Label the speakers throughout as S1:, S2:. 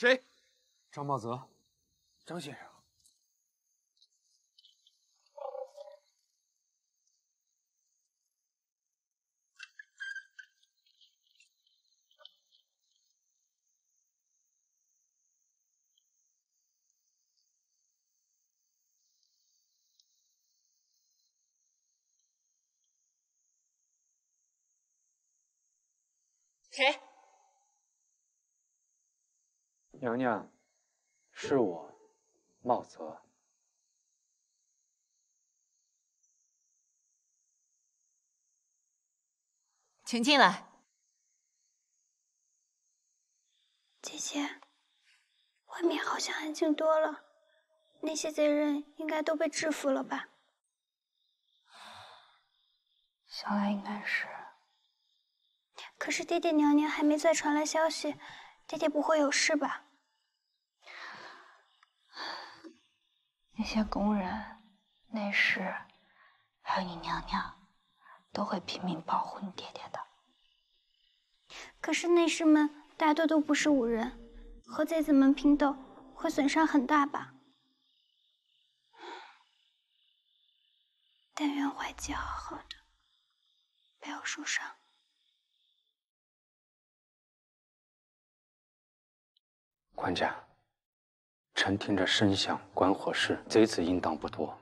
S1: 谁？
S2: 张茂泽，
S1: 张先生。
S3: 谁？
S2: 娘娘，是我，茂泽。
S3: 请进来。
S4: 姐姐，外面好像安静多了，那些贼人应该都被制服了吧？
S5: 想来应该是。
S4: 可是爹爹娘娘还没再传来消息，爹爹不会有事吧？
S5: 那些宫人、内侍，还有你娘娘，都会拼命保护你爹爹的。
S4: 可是内侍们大多都不是武人，和贼子们拼斗会损伤很大吧？但愿怀吉好好的，不要受伤。
S2: 官家，臣听着声响、关火势，贼子应当不多。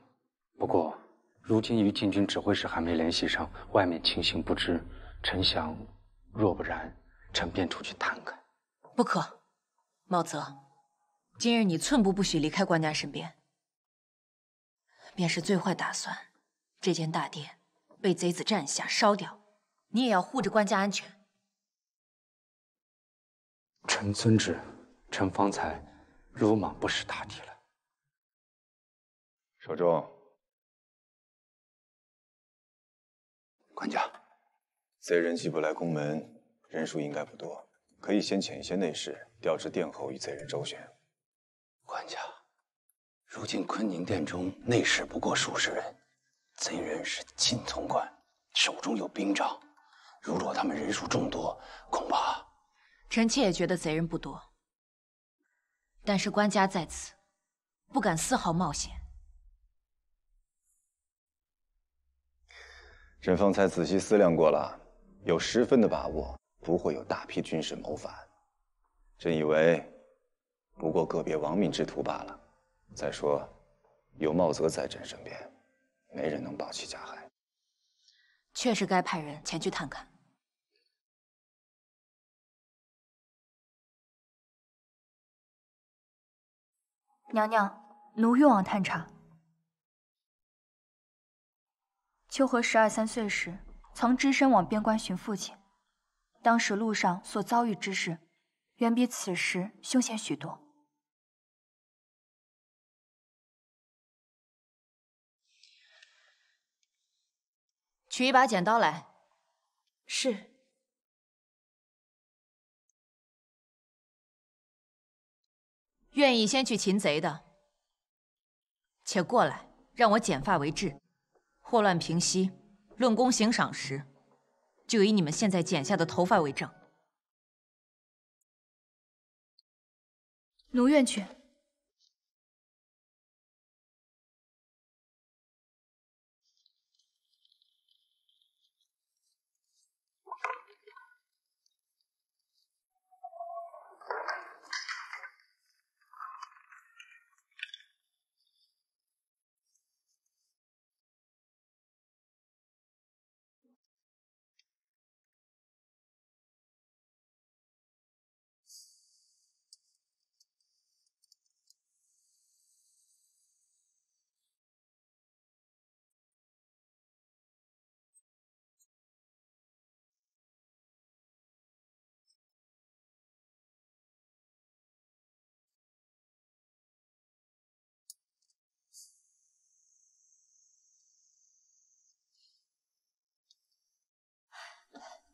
S2: 不过，如今与禁军指挥使还没联系上，外面情形不知。臣想，若不然，臣便出去探看。
S3: 不可，茂泽，今日你寸步不许离开官家身边。便是最坏打算，这间大殿被贼子占下烧掉，你也要护着官家安全。
S2: 臣遵旨。 臣方才鲁莽不识大体了。
S6: 守中，
S2: 官家，
S6: 贼人进不来宫门，人数应该不多，可以先遣一些内侍调至殿后与贼人周旋。
S2: 官家，如今坤宁殿中内侍不过数十人，贼人是金从官，手中有兵杖，如若他们人数众多，恐怕……
S3: 臣妾也觉得贼人不多。 但是官家在此，不敢丝毫冒险。
S6: 朕方才仔细思量过了，有10分的把握，不会有大批军士谋反。朕以为，不过个别亡命之徒罢了。再说，有茂泽在朕身边，没人能保其加害。
S3: 确实该派人前去探看。
S5: 娘娘，奴欲往探查。秋荷12、13岁时，曾只身往边关寻父亲，当时路上所遭遇之事，远比此时凶险许多。
S3: 取一把剪刀来。
S5: 是。
S3: 愿意先去擒贼的，且过来，让我剪发为质。祸乱平息，论功行赏时，就以你们现在剪下的头发为证。
S5: 奴愿去。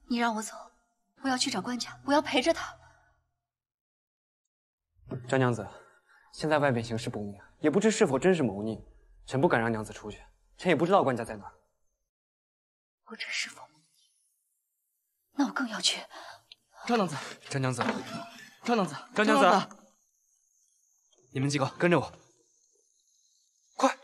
S5: 你让我走，我要去找官家，我要陪着他。
S2: 张娘子，现在外边形势不明，也不知是否真是谋逆，臣不敢让娘子出去。臣也不知道官家在哪。
S5: 不知是否谋逆，那我更要去。
S1: 张娘子，
S2: 张娘子，
S1: 张娘子，
S2: 张娘子，
S1: 你们几个跟着我，快！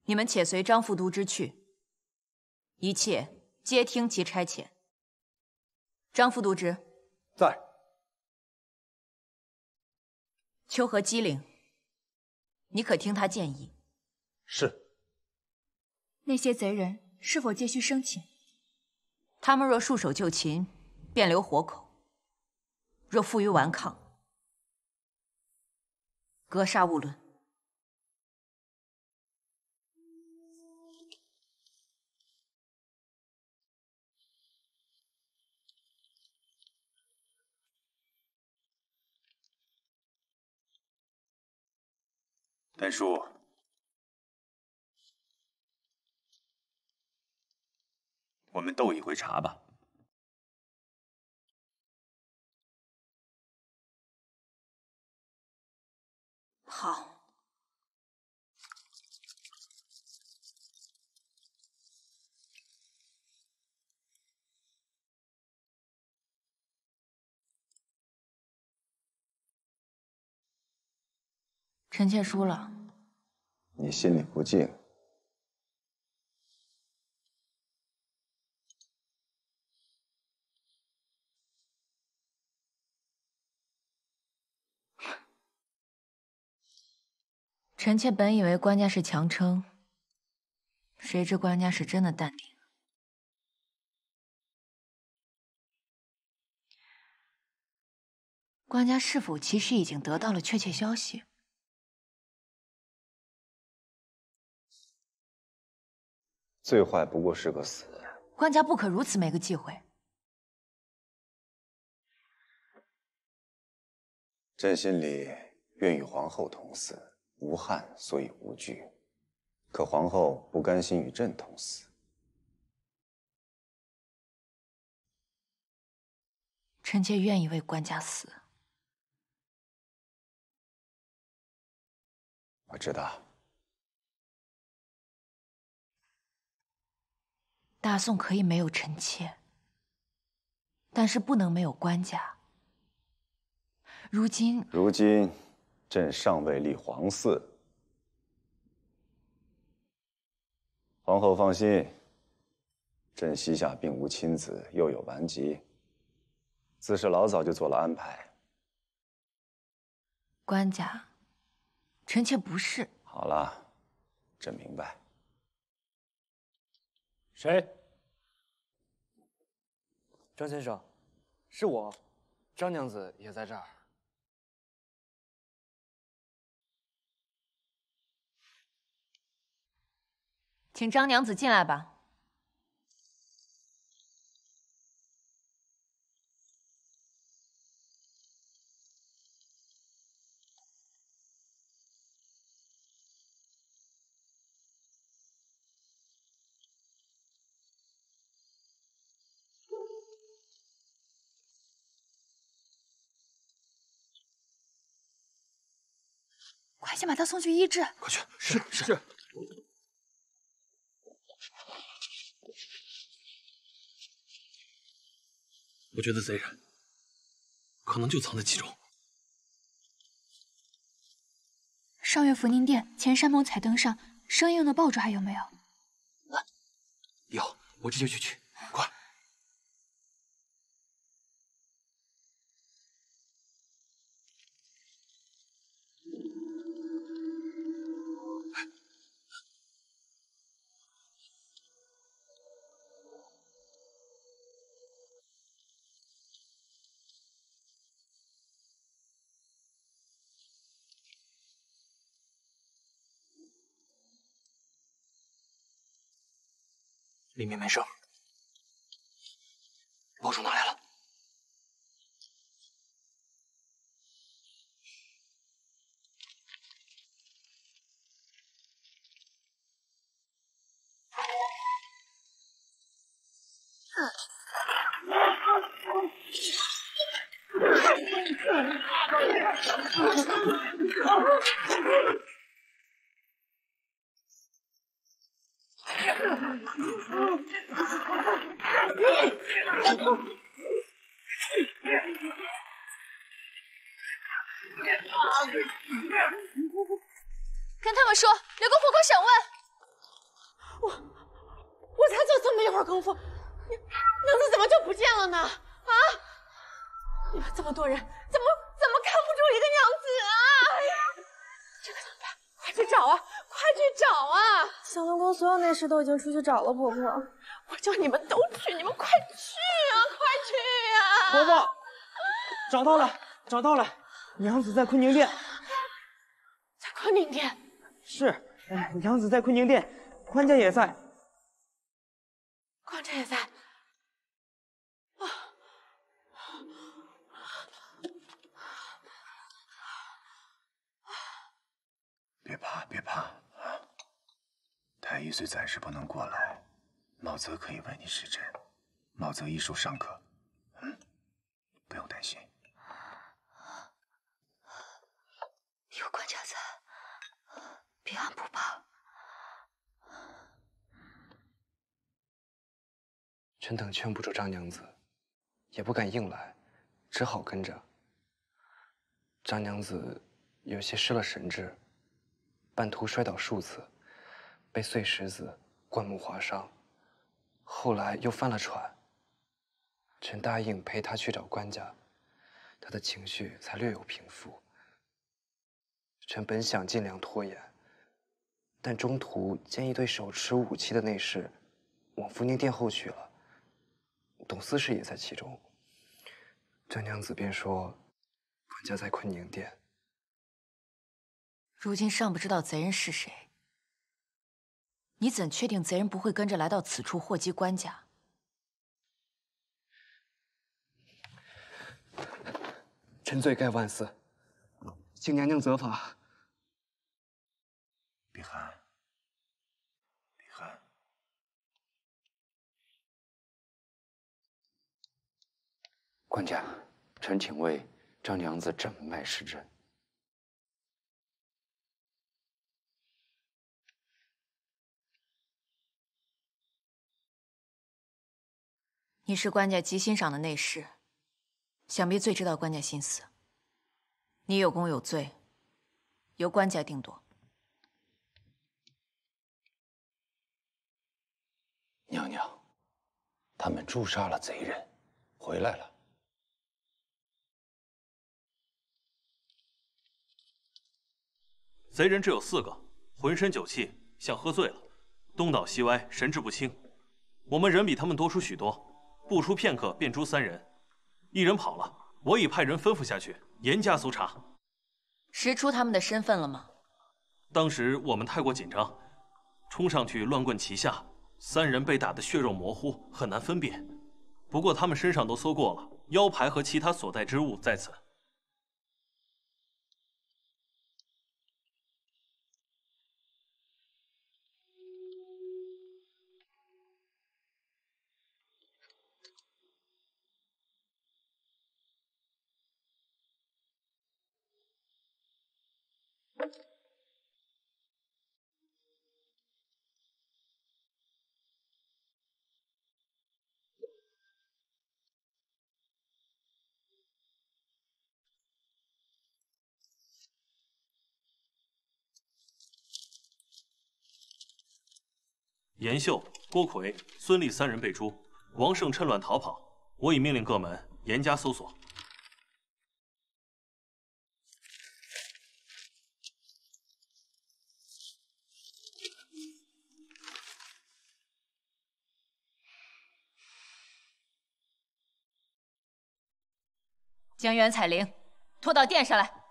S3: 你们且随张副都知去，一切皆听其差遣。张副都知，
S1: 在。
S3: 秋荷机灵，你可听他建议？
S1: 是。
S5: 那些贼人是否皆需生擒？
S3: 他们若束手就擒，便留活口；若负隅顽抗，格杀勿论。
S6: 丹叔，我们斗一回茶吧。
S3: 好。臣妾输了。
S6: 你心里不静。
S3: 臣妾本以为官家是强撑，谁知官家是真的淡定。官家是否其实已经得到了确切消息？
S6: 最坏不过是个死。
S3: 官家不可如此没个忌讳。
S6: 朕心里愿与皇后同死，无憾所以无惧。可皇后不甘心与朕同死。
S3: 臣妾愿意为官家死。
S6: 我知道。
S3: 大宋可以没有臣妾，但是不能没有官家。如今，
S6: 朕尚未立皇嗣。皇后放心，朕膝下并无亲子，又有顽疾，自是老早就做了安排。
S3: 官家，臣妾不是。
S6: 好了，朕明白。
S1: 谁？张先生，是我，张娘子也在这儿。
S3: 请张娘子进来吧。
S5: 快先把他送去医治。
S1: 快去！是。我觉得贼人可能就藏在其中。
S5: 上月福宁殿前山盟彩灯上生硬的爆竹还有没有？
S1: 有，我这就去取。快！里面没事，爆竹拿来了。
S3: 跟他们说，留个户口审问。
S7: 我才做这么一会儿功夫，娘子怎么就不见了呢？啊！你们这么多人，怎么看不出一个娘子啊？哎呀，这可怎么办？快去找啊！快去找啊！
S8: 小南宫所有内侍都已经出去找了婆婆，
S7: 我叫你们都去，你们快去啊！快去啊！
S1: 婆婆，找到了，找到了，娘子在坤宁殿。
S7: 在坤宁殿。
S1: 是，娘子在坤宁殿，官家也在。
S7: 官家也在。
S6: 别怕，别怕啊！太医虽暂时不能过来，茂泽可以为你施针。茂泽医术尚可，不用担心。
S3: 有官家在，别俺不怕。
S1: 臣等劝不住张娘子，也不敢硬来，只好跟着。张娘子有些失了神智，半途摔倒数次，被碎石子、灌木划伤，后来又翻了船。臣答应陪她去找官家，她的情绪才略有平复。臣本想尽量拖延，但中途见一对手持武器的内侍往福宁殿后去了，董司事也在其中。张娘子便说，官家在坤宁殿。
S3: 如今尚不知道贼人是谁，你怎确定贼人不会跟着来到此处祸及官家？
S1: 臣罪该万死，请娘娘责罚。
S6: 碧寒，碧寒，
S2: 官家，臣请为张娘子诊脉施针。
S3: 你是官家极欣赏的内侍，想必最知道官家心思。你有功有罪，由官家定夺。
S6: 娘娘，他们诛杀了贼人，回来了。
S9: 贼人只有4个，浑身酒气，像喝醉了，东倒西歪，神志不清。我们人比他们多出许多。不出片刻，便诛3人，一人跑了。我已派人吩咐下去，严加搜查。
S3: 识出他们的身份了吗？
S9: 当时我们太过紧张，冲上去乱棍齐下，3人被打得血肉模糊，很难分辨。不过他们身上都搜过了，腰牌和其他所带之物在此。严秀、郭奎、孙立3人被诛，王胜趁乱逃跑。我已命令各门严加搜索。
S3: 将袁彩玲拖到殿上来。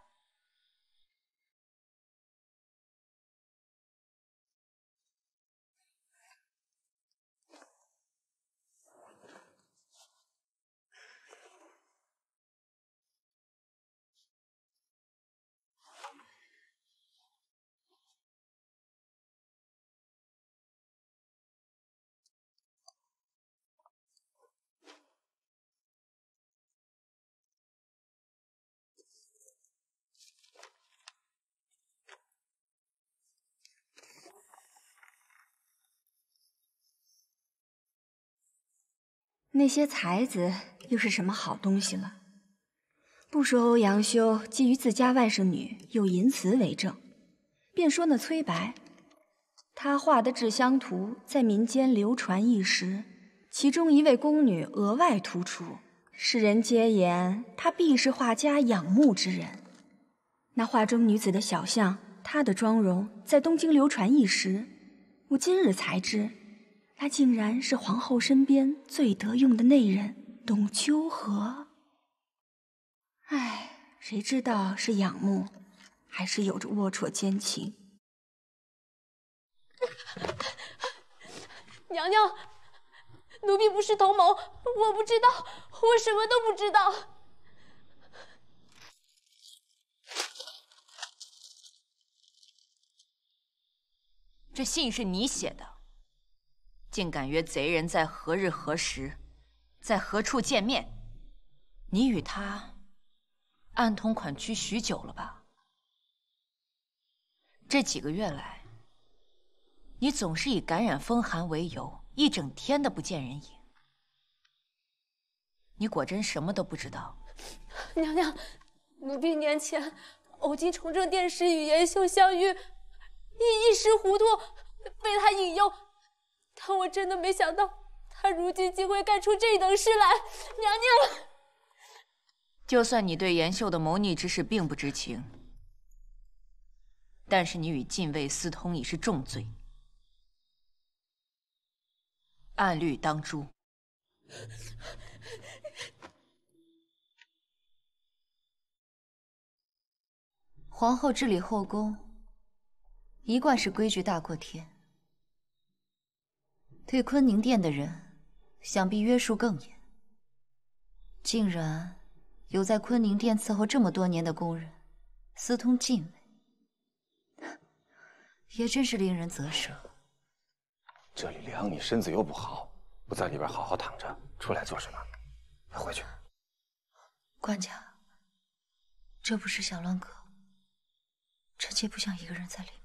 S5: 那些才子又是什么好东西了？不说欧阳修觊觎自家外甥女，有淫词为证，便说那崔白，他画的制香图在民间流传一时，其中一位宫女额外突出，世人皆言她必是画家仰慕之人。那画中女子的小象，她的妆容在东京流传一时，我今日才知，那竟然是皇后身边最得用的内人董秋禾。唉，谁知道是仰慕，还是有着龌龊奸情？
S7: 娘娘，奴婢不是同谋，我不知道，我什么都不知道。
S3: 这信是你写的，竟敢约贼人在何日何时，在何处见面？你与他暗通款曲许久了吧？这几个月来，你总是以感染风寒为由，一整天的不见人影。你果真什么都不知道？
S7: 娘娘，奴婢年前偶经崇政殿使与严秀相遇，一时糊涂，被他引诱，但我真的没想到，他如今竟会干出这等事来。娘娘，
S3: 就算你对严秀的谋逆之事并不知情，但是你与禁卫私通已是重罪，按律当诛。皇后治理后宫，一贯是规矩大过天。对坤宁殿的人，想必约束更严。竟然有在坤宁殿伺候这么多年的宫人私通禁卫，也真是令人啧舌。
S6: 这里凉，你身子又不好，不在里边好好躺着，出来做什么？快回去。
S3: 官家，这不是小乱阁，臣妾不想一个人在里面。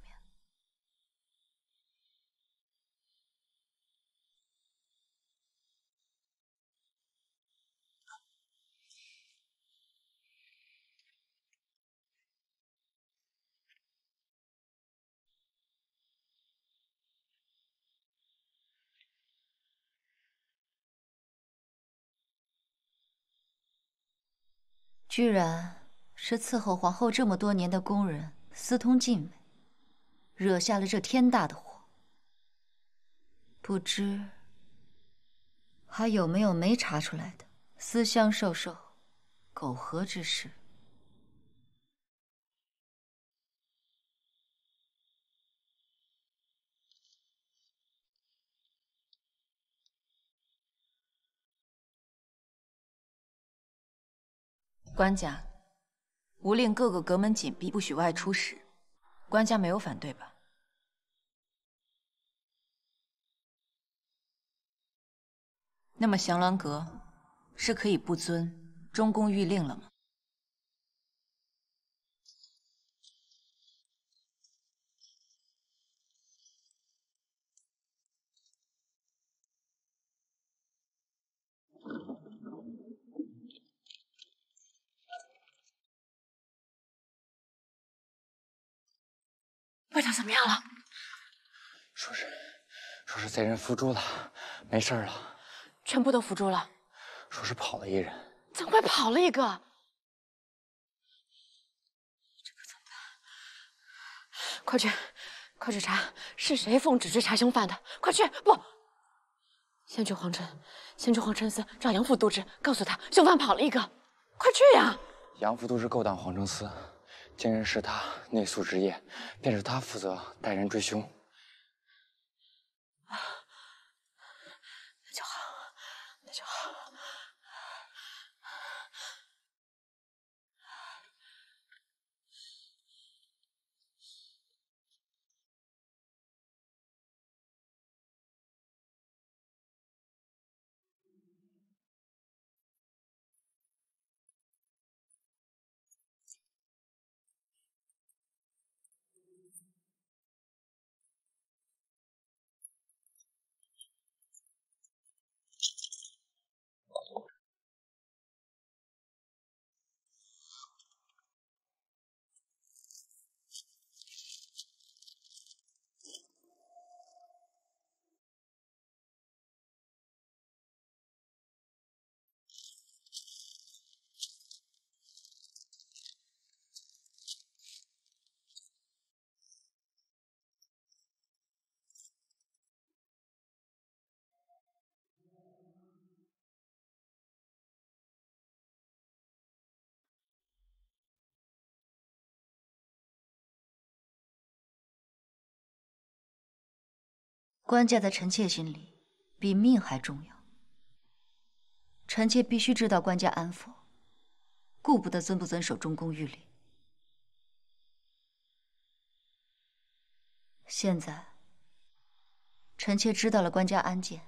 S3: 居然是伺候皇后这么多年的宫人私通禁卫，惹下了这天大的祸。不知还有没有没查出来的私相授受、苟合之事？官家，吾令各个阁门紧闭，不许外出时，官家没有反对吧？那么降鸾阁是可以不遵中宫谕令了吗？
S7: 外头怎么样了？
S1: 说是贼人伏诛了，没事了。
S7: 全部都伏诛了。
S1: 说是跑了一人，
S7: 怎么会跑了一个？这可怎么办？快去查是谁奉旨追查凶犯的！快去！不，先去皇城司找杨府督知，告诉他凶犯跑了一个。快去呀！
S1: 杨府督知勾当皇城司，今日是他内宿之夜，便是他负责带人追凶。
S7: 那就好。
S3: 官家在臣妾心里比命还重要。臣妾必须知道官家安否，顾不得遵不遵守中宫谕令。现在，臣妾知道了官家安检，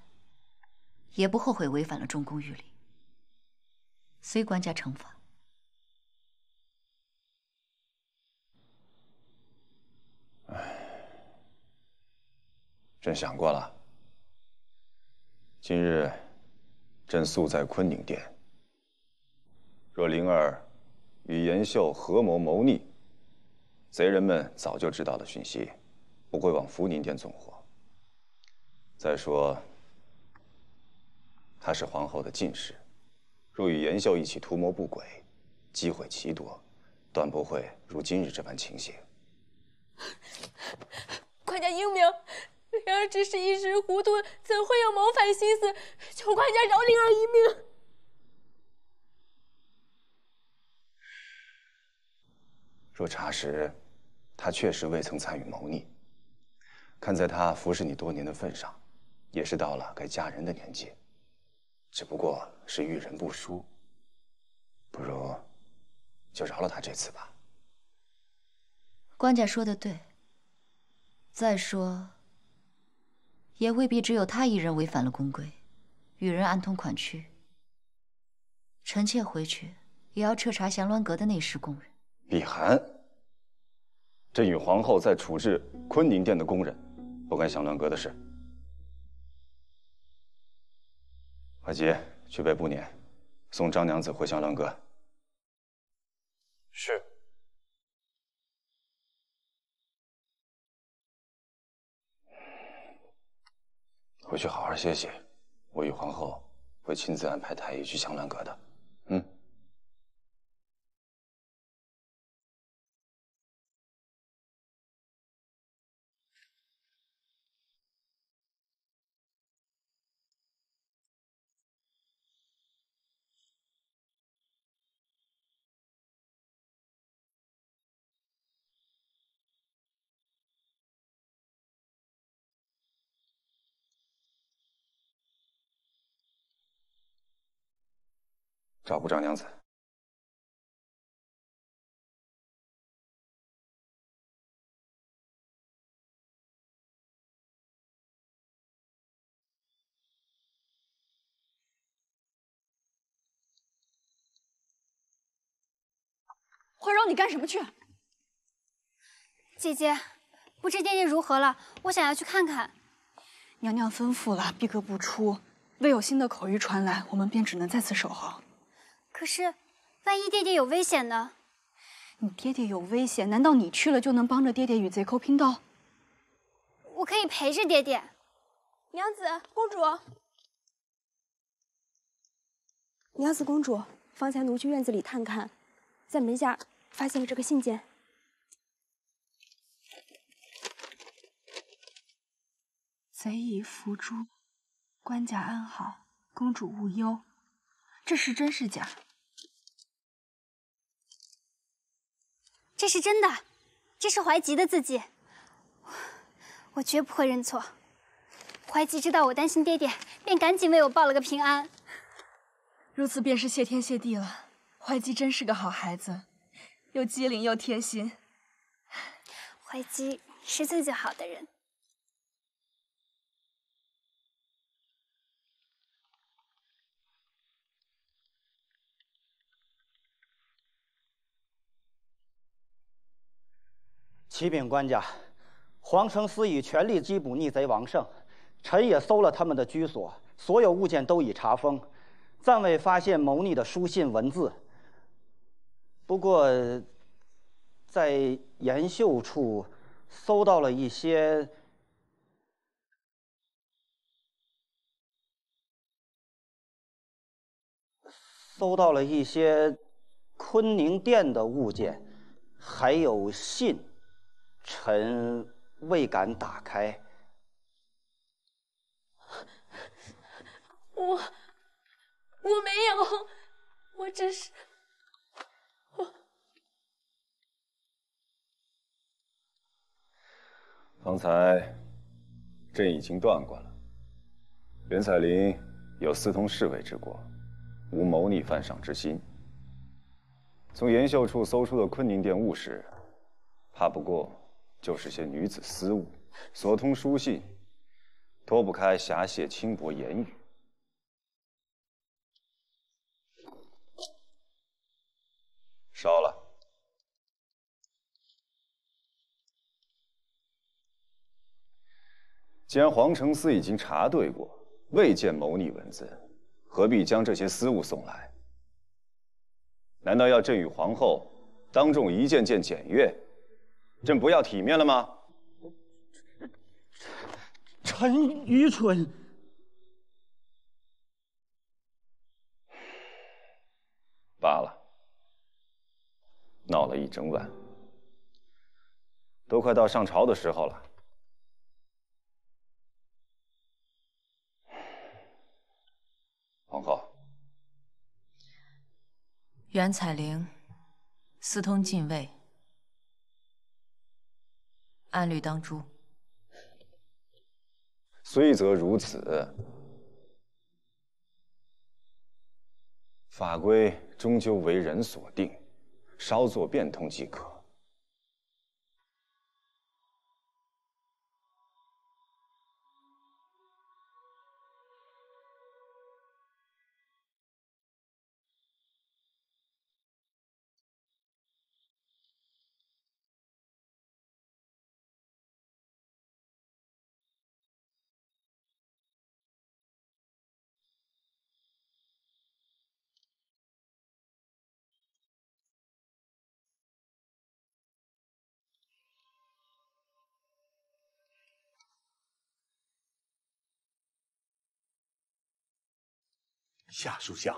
S3: 也不后悔违反了中宫谕令，随官家惩罚。
S6: 朕想过了，今日朕宿在坤宁殿，若灵儿与严秀合谋谋逆，贼人们早就知道了讯息，不会往福宁殿纵火。再说，他是皇后的近侍，若与严秀一起图谋不轨，机会奇多，断不会如今日这般倾斜。
S8: 官家英明，灵儿只是一时糊涂，怎会有谋反心思？求官家饶灵儿一命。
S6: 若查实，他确实未曾参与谋逆，看在他服侍你多年的份上，也是到了该嫁人的年纪，只不过是遇人不淑，不如就饶了他这次吧。
S3: 官家说的对。再说，也未必只有他一人违反了宫规，与人暗通款曲。臣妾回去也要彻查降鸾阁的内侍宫人。
S6: 碧寒，朕与皇后在处置坤宁殿的宫人，不干降鸾阁的事。怀吉，去备步辇，送张娘子回降鸾阁。
S1: 是。
S6: 回去好好歇息，我与皇后会亲自安排太医去降鸾阁的。照顾张娘子。
S5: 怀柔，你干什么去？
S4: 姐姐，不知爹爹如何了？我想要去看看。
S5: 娘娘吩咐了，闭阁不出。未有新的口谕传来，我们便只能在此守候。
S4: 可是，万一爹爹有危险呢？
S5: 你爹爹有危险，难道你去了就能帮着爹爹与贼寇拼斗？
S4: 我可以陪着爹爹。
S8: 娘子，公主。娘子，公主，方才奴去院子里探看，在门下发现了这个信件。
S5: 贼已伏诛，官家安好，公主勿忧。这是真是假？
S4: 这是真的，这是怀吉的字迹，我绝不会认错。怀吉知道我担心爹爹，便赶紧为我报了个平安。
S5: 如此便是谢天谢地了。怀吉真是个好孩子，又机灵又贴心。
S4: 怀吉是最最好的人。
S10: 启禀官家，皇城司以全力缉捕逆贼王胜，臣也搜了他们的居所，所有物件都已查封，暂未发现谋逆的书信文字。不过，在延秀处搜到了一些坤宁殿的物件，还有信。臣未敢打开。
S8: 我没有，我只是
S6: 方才朕已经断过了。袁彩玲有私通侍卫之过，无谋逆犯上之心。从延秀处搜出的坤宁殿物事，怕不过就是些女子私物，所通书信，脱不开侠械轻薄言语。烧了。既然皇承司已经查对过，未见谋逆文字，何必将这些私物送来？难道要朕与皇后当众一件件检阅，朕不要体面了吗？
S10: 臣愚蠢。
S6: 罢了，闹了一整晚，都快到上朝的时候了。皇后，
S3: 袁彩玲私通禁卫，按律当诛。
S6: 虽则如此，法规终究为人所定，稍作变通即可。
S11: 夏属相，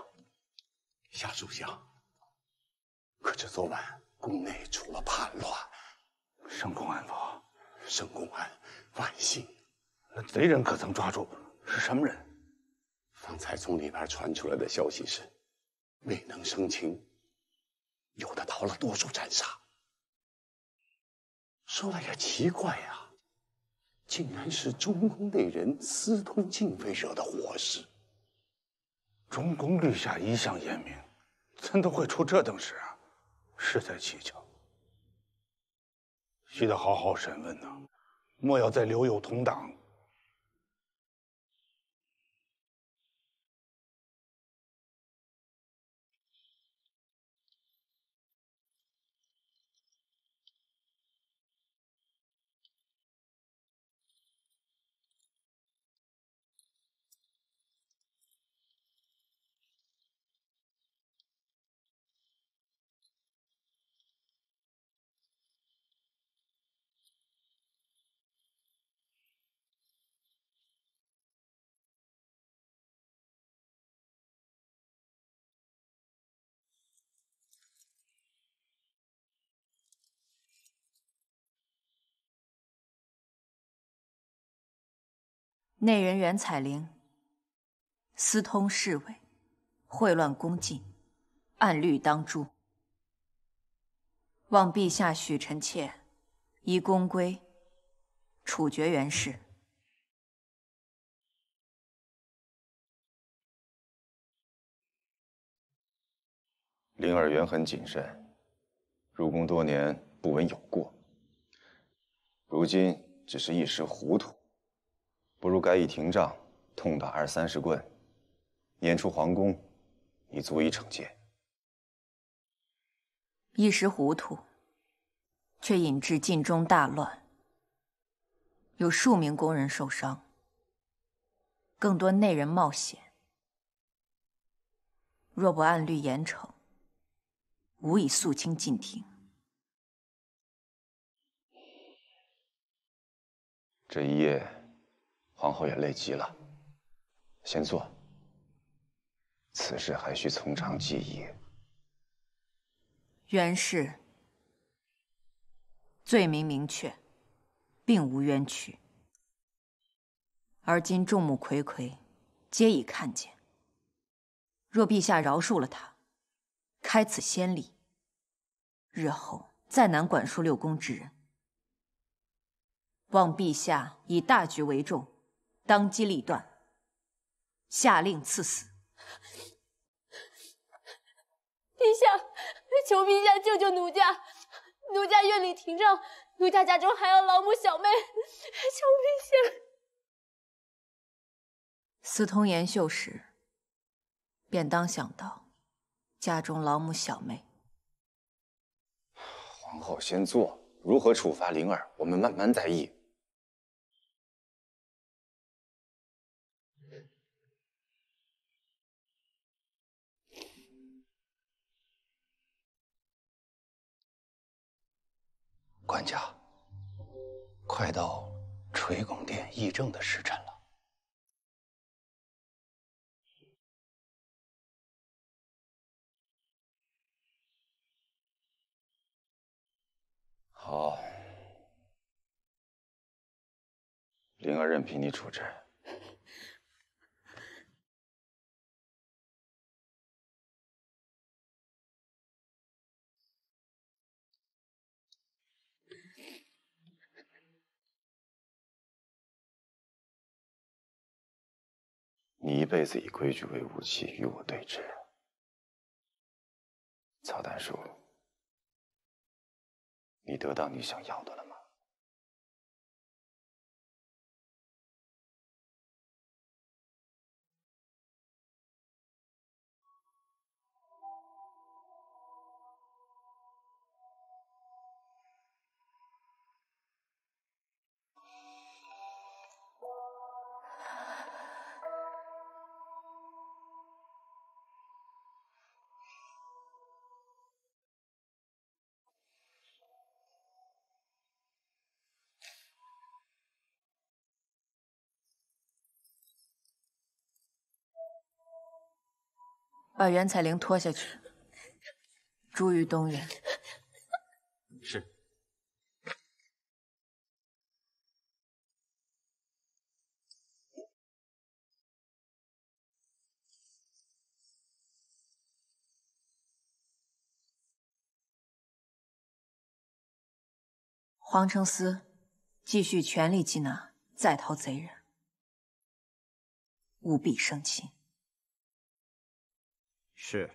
S11: 夏属相，可知昨晚宫内出了叛乱，
S12: 圣公安否？
S11: 圣公安，万幸。
S12: 那贼人可曾抓住？是什么人？
S11: 方才从里边传出来的消息是，未能生擒，有的逃了，多数斩杀。说来也奇怪呀，竟然是中宫内人私通禁卫惹的祸事。
S12: 中宫律下一向严明，怎都会出这等事啊？实在蹊跷，须得好好审问呐，莫要再留有同党。
S3: 内人袁彩玲私通侍卫，秽乱宫禁，按律当诛。望陛下许臣妾依宫规处决袁氏。
S6: 灵儿原很谨慎，入宫多年不闻有过，如今只是一时糊涂。不如改以廷杖痛打20-30棍，撵出皇宫，已足以惩戒。
S3: 一时糊涂，却引致禁中大乱，有数名宫人受伤，更多内人冒险。若不按律严惩，无以肃清禁庭。
S6: 这一夜，皇后也累极了，先坐。此事还需从长计议。
S3: 袁氏罪名明确，并无冤屈，而今众目睽睽，皆已看见。若陛下饶恕了他，开此先例，日后再难管束六宫之人。望陛下以大局为重，当机立断，下令赐死。
S8: 陛下，求陛下救救奴家，奴家院里廷杖，奴家家中还有老母小妹，求陛下。
S3: 私通延秀时，便当想到家中老母小妹。
S6: 皇后先坐，如何处罚灵儿，我们慢慢再议。
S2: 管家，快到垂拱殿议政的时辰了。
S6: 好，灵儿任凭你处置。你一辈子以规矩为武器与我对峙，曹丹叔，你得到你想要的了吗？
S3: 把袁彩玲拖下去，诛于东园。
S9: 是。
S3: 皇城司继续全力缉拿在逃贼人，务必生擒。
S10: 是。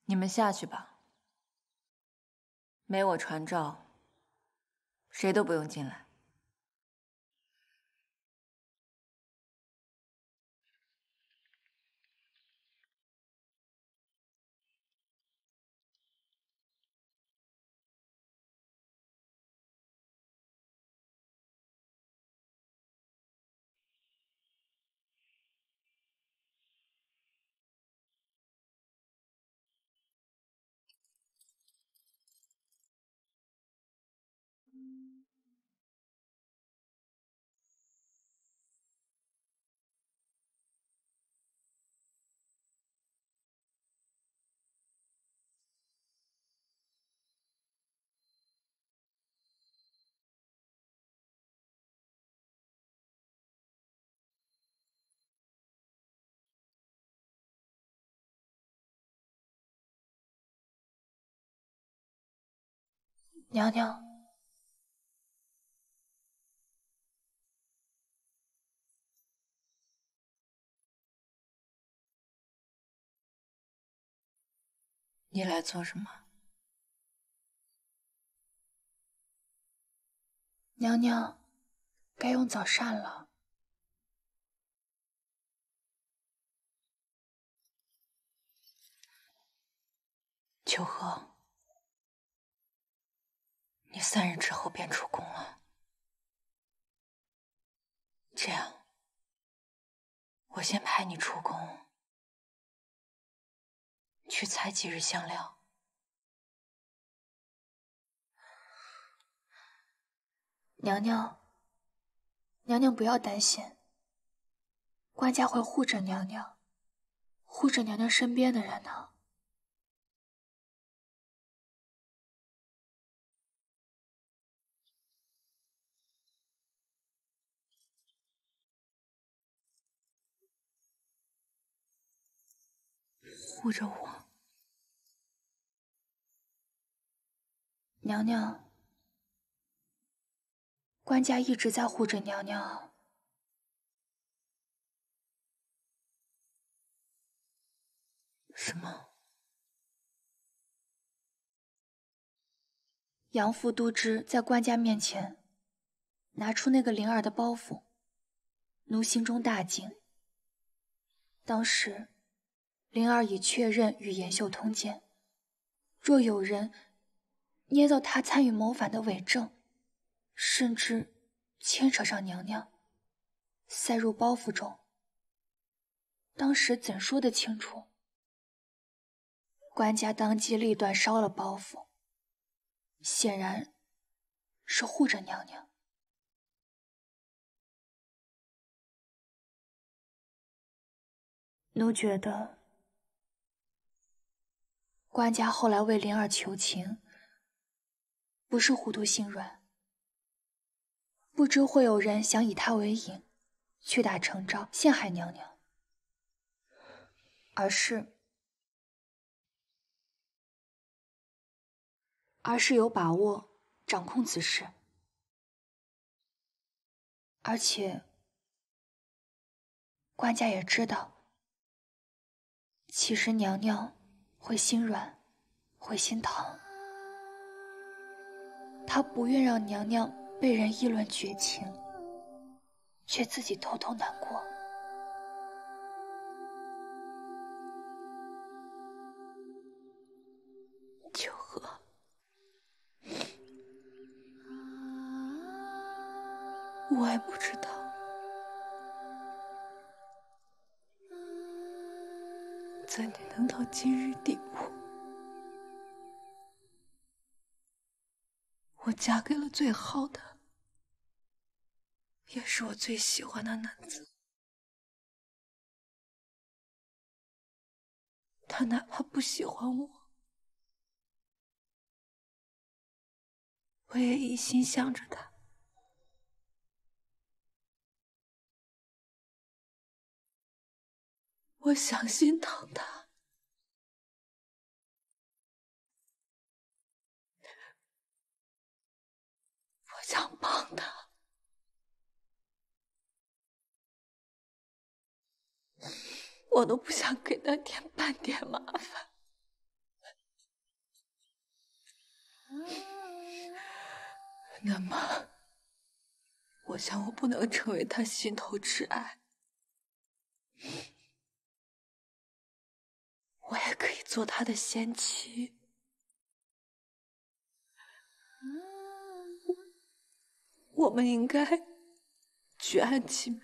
S3: 你们下去吧，没我传召，谁都不用进来。
S8: 娘娘，
S3: 你来做什么？
S8: 娘娘，该用早膳了。
S3: 秋荷，你3日之后便出宫了。这样，我先派你出宫，去采几日香料。
S13: 娘娘不要担心，官家会护着娘娘，护着娘娘身边的人呢。护着我，娘娘。官家一直在护着娘娘。
S3: 什么？
S13: 杨副都知在官家面前拿出那个灵儿的包袱，奴心中大惊。当时灵儿已确认与严秀通奸，若有人捏造他参与谋反的伪证，甚至牵扯上娘娘，塞入包袱中，当时怎说得清楚？官家当机立断烧了包袱，显然是护着娘娘。奴觉得，官家后来为灵儿求情，不是糊涂心软，不知会有人想以他为引，屈打成招陷害娘娘，而是有把握掌控此事，而且官家也知道，其实娘娘会心软，会心疼，他不愿让娘娘被人议论绝情，却自己偷偷难过。
S3: 秋荷，我也不知道，怎地能到今日地步？我嫁给了最好的，也是我最喜欢的男子，他哪怕不喜欢我，我也一心想着他。我想心疼他，我想帮他，我都不想给他添半点麻烦。那么，我想我不能成为他心头挚爱，我也可以做他的贤妻。我们应该举案齐眉，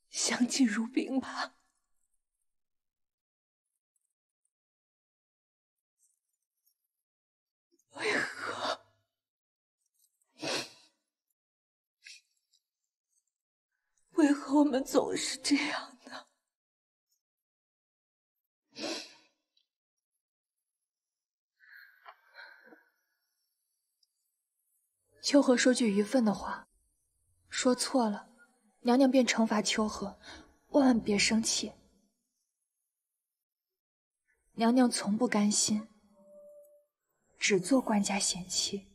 S3: 相敬如宾吧。为何？为何我们总是这样呢？
S13: 秋荷说句愚愤的话，说错了，娘娘便惩罚秋荷，万万别生气。娘娘从不甘心只做官家贤妻，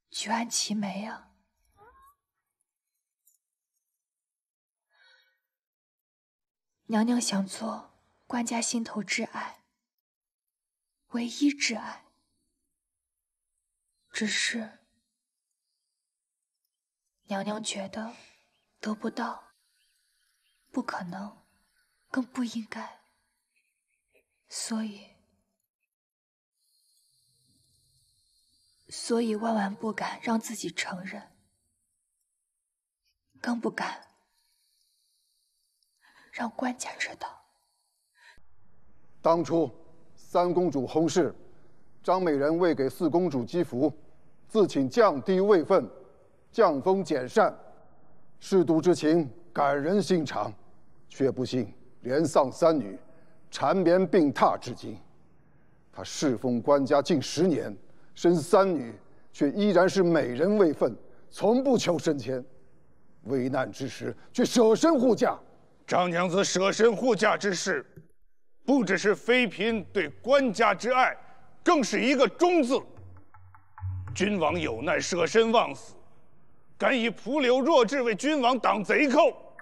S13: 举案齐眉啊。娘娘想做官家心头挚爱，唯一挚爱，只是娘娘觉得得不到，不可能，更不应该，所以万万不敢让自己承认，更不敢让官家知道。
S14: 当初三公主薨逝，张美人为给四公主积福，自请降低位分，降风减善，舐犊之情感人心肠，却不幸连丧3女，缠绵病榻至今。他侍奉官家近10年，生3女，却依然是美人未分，从不求升迁。危难之时，却舍身护驾。
S12: 张娘子舍身护驾之事，不只是妃嫔对官家之爱，更是一个忠字。君王有难，舍身忘死，敢以蒲柳弱智为君王挡贼寇，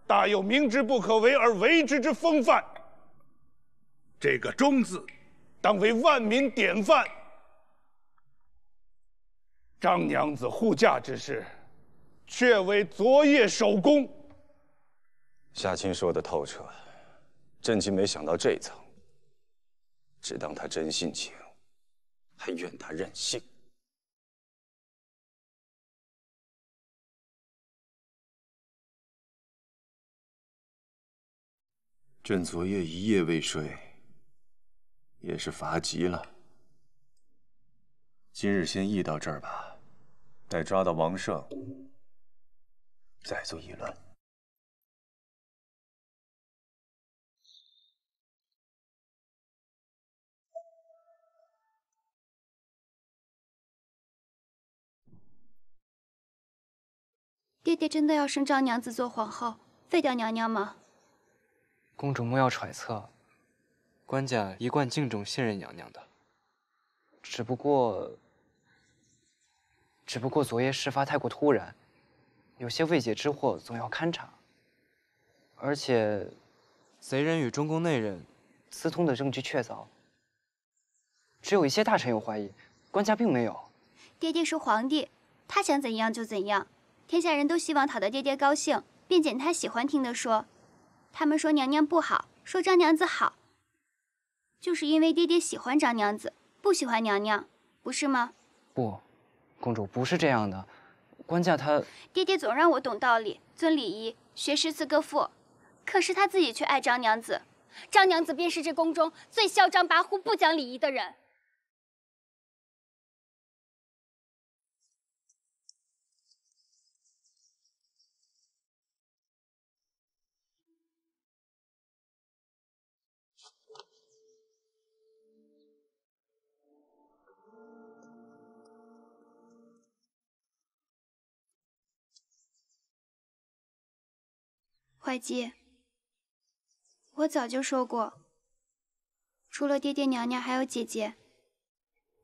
S12: 大有明知不可为而为之之风范。这个忠字，当为万民典范。张娘子护驾之事，却为昨夜首功。
S6: 夏卿说的透彻，朕竟没想到这一层。只当他真性情，还怨他任性。朕昨夜一夜未睡，也是乏极了。今日先议到这儿吧，待抓到王胜，再做议论。
S4: 爹爹真的要升张娘子做皇后，废掉娘娘吗？
S1: 公主莫要揣测，官家一贯敬重信任娘娘的。只不过昨夜事发太过突然，有些未解之祸总要勘察。而且，贼人与中宫内人私通的证据确凿，只有一些大臣有怀疑，官家并没有。
S4: 爹爹是皇帝，他想怎样就怎样。天下人都希望讨得爹爹高兴，便捡他喜欢听的说。他们说娘娘不好，说张娘子好，就是因为爹爹喜欢张娘子，不喜欢娘娘，不是吗？
S1: 不，公主不是这样的。官家他……
S4: 爹爹总让我懂道理，遵礼仪，学诗词歌赋，可是他自己却爱张娘子。张娘子便是这宫中最嚣张跋扈、不讲礼仪的人。怀姬，我早就说过，除了爹爹娘娘还有姐姐，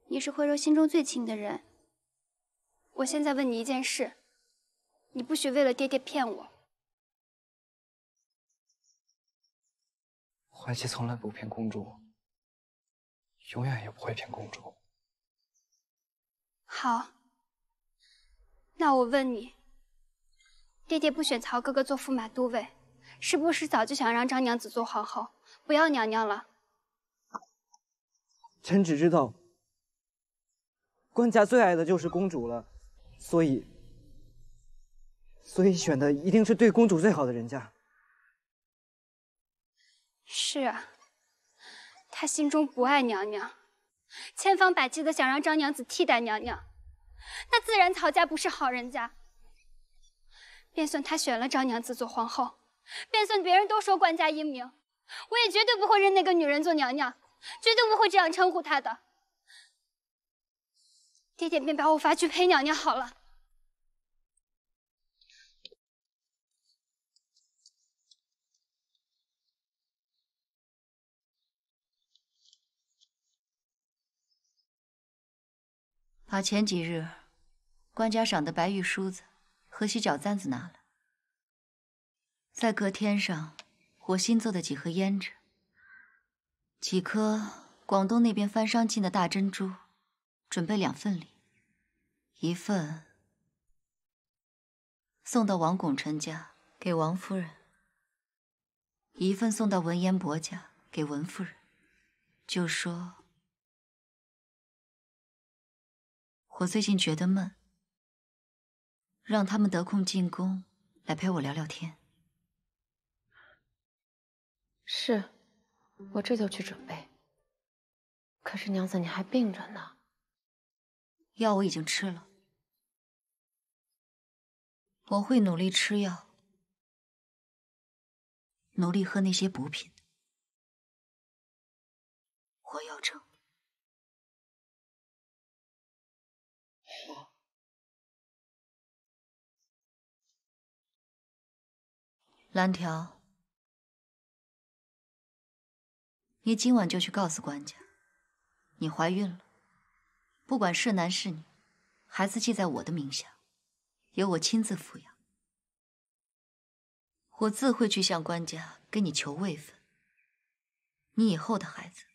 S4: 你是慧柔心中最亲的人。我现在问你一件事，你不许为了爹爹骗我。
S1: 怀姬从来不骗公主，永远也不会骗公主。
S4: 好，那我问你，爹爹不选曹哥哥做驸马都尉，是不是早就想让张娘子做皇后，不要娘娘了？
S1: 臣只知道，官家最爱的就是公主了，所以选的一定是对公主最好的人家。
S4: 是啊，他心中不爱娘娘，千方百计的想让张娘子替代娘娘，那自然曹家不是好人家。便算他选了张娘子做皇后，便算别人都说官家英明，我也绝对不会认那个女人做娘娘，绝对不会这样称呼她的。爹爹便把我发去陪娘娘好了。
S3: 把前几日官家赏的白玉梳子和洗脚簪子拿了，在隔天上我新做的几盒胭脂，几颗广东那边番商进的大珍珠，准备2份礼，一份送到王拱辰家给王夫人，一份送到文彦博家给文夫人。就说我最近觉得闷，让他们得空进宫来陪我聊聊天。
S15: 是，我这就去准备。可是娘子，你还病着呢。
S3: 药我已经吃了。我会努力吃药，努力喝那些补品。我要证。蓝条，你今晚就去告诉官家，你怀孕了，不管是男是女，孩子记在我的名下，由我亲自抚养。我自会去向官家给你求位分，你以后的孩子，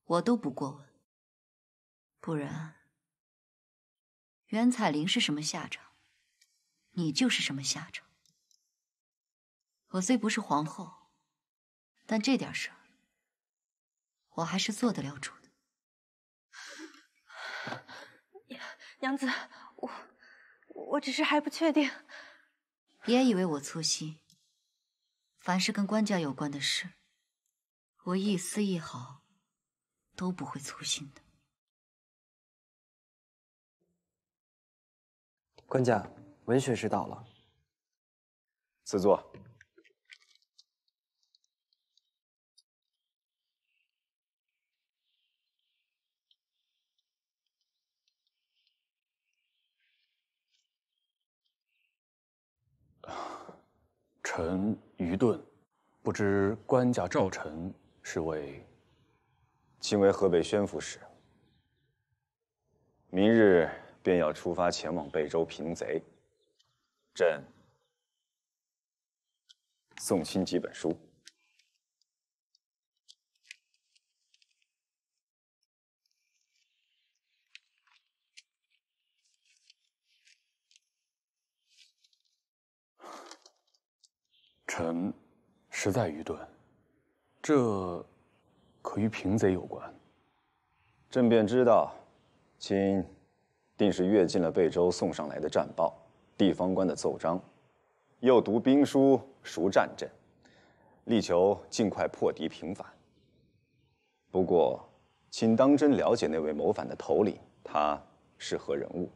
S3: 我都不过问。不然，袁彩玲是什么下场，你就是什么下场。我虽不是皇后，但这点事儿，我还是做得了主的。
S7: 娘子，我只是还不确定。
S3: 别以为我粗心，凡是跟官家有关的事，我一丝一毫都不会粗心的。
S1: 官家，文学士到了。
S6: 赐座。
S2: 臣愚钝，不知官家召臣是为？
S6: 卿为河北宣抚使，明日便要出发前往贝州平贼。朕送卿几本书。
S2: 臣实在愚钝，这可与平贼有关。
S6: 朕便知道，卿定是阅尽了贝州送上来的战报、地方官的奏章，又读兵书，熟战阵，力求尽快破敌平反。不过，请当真了解那位谋反的头领，他是何人物？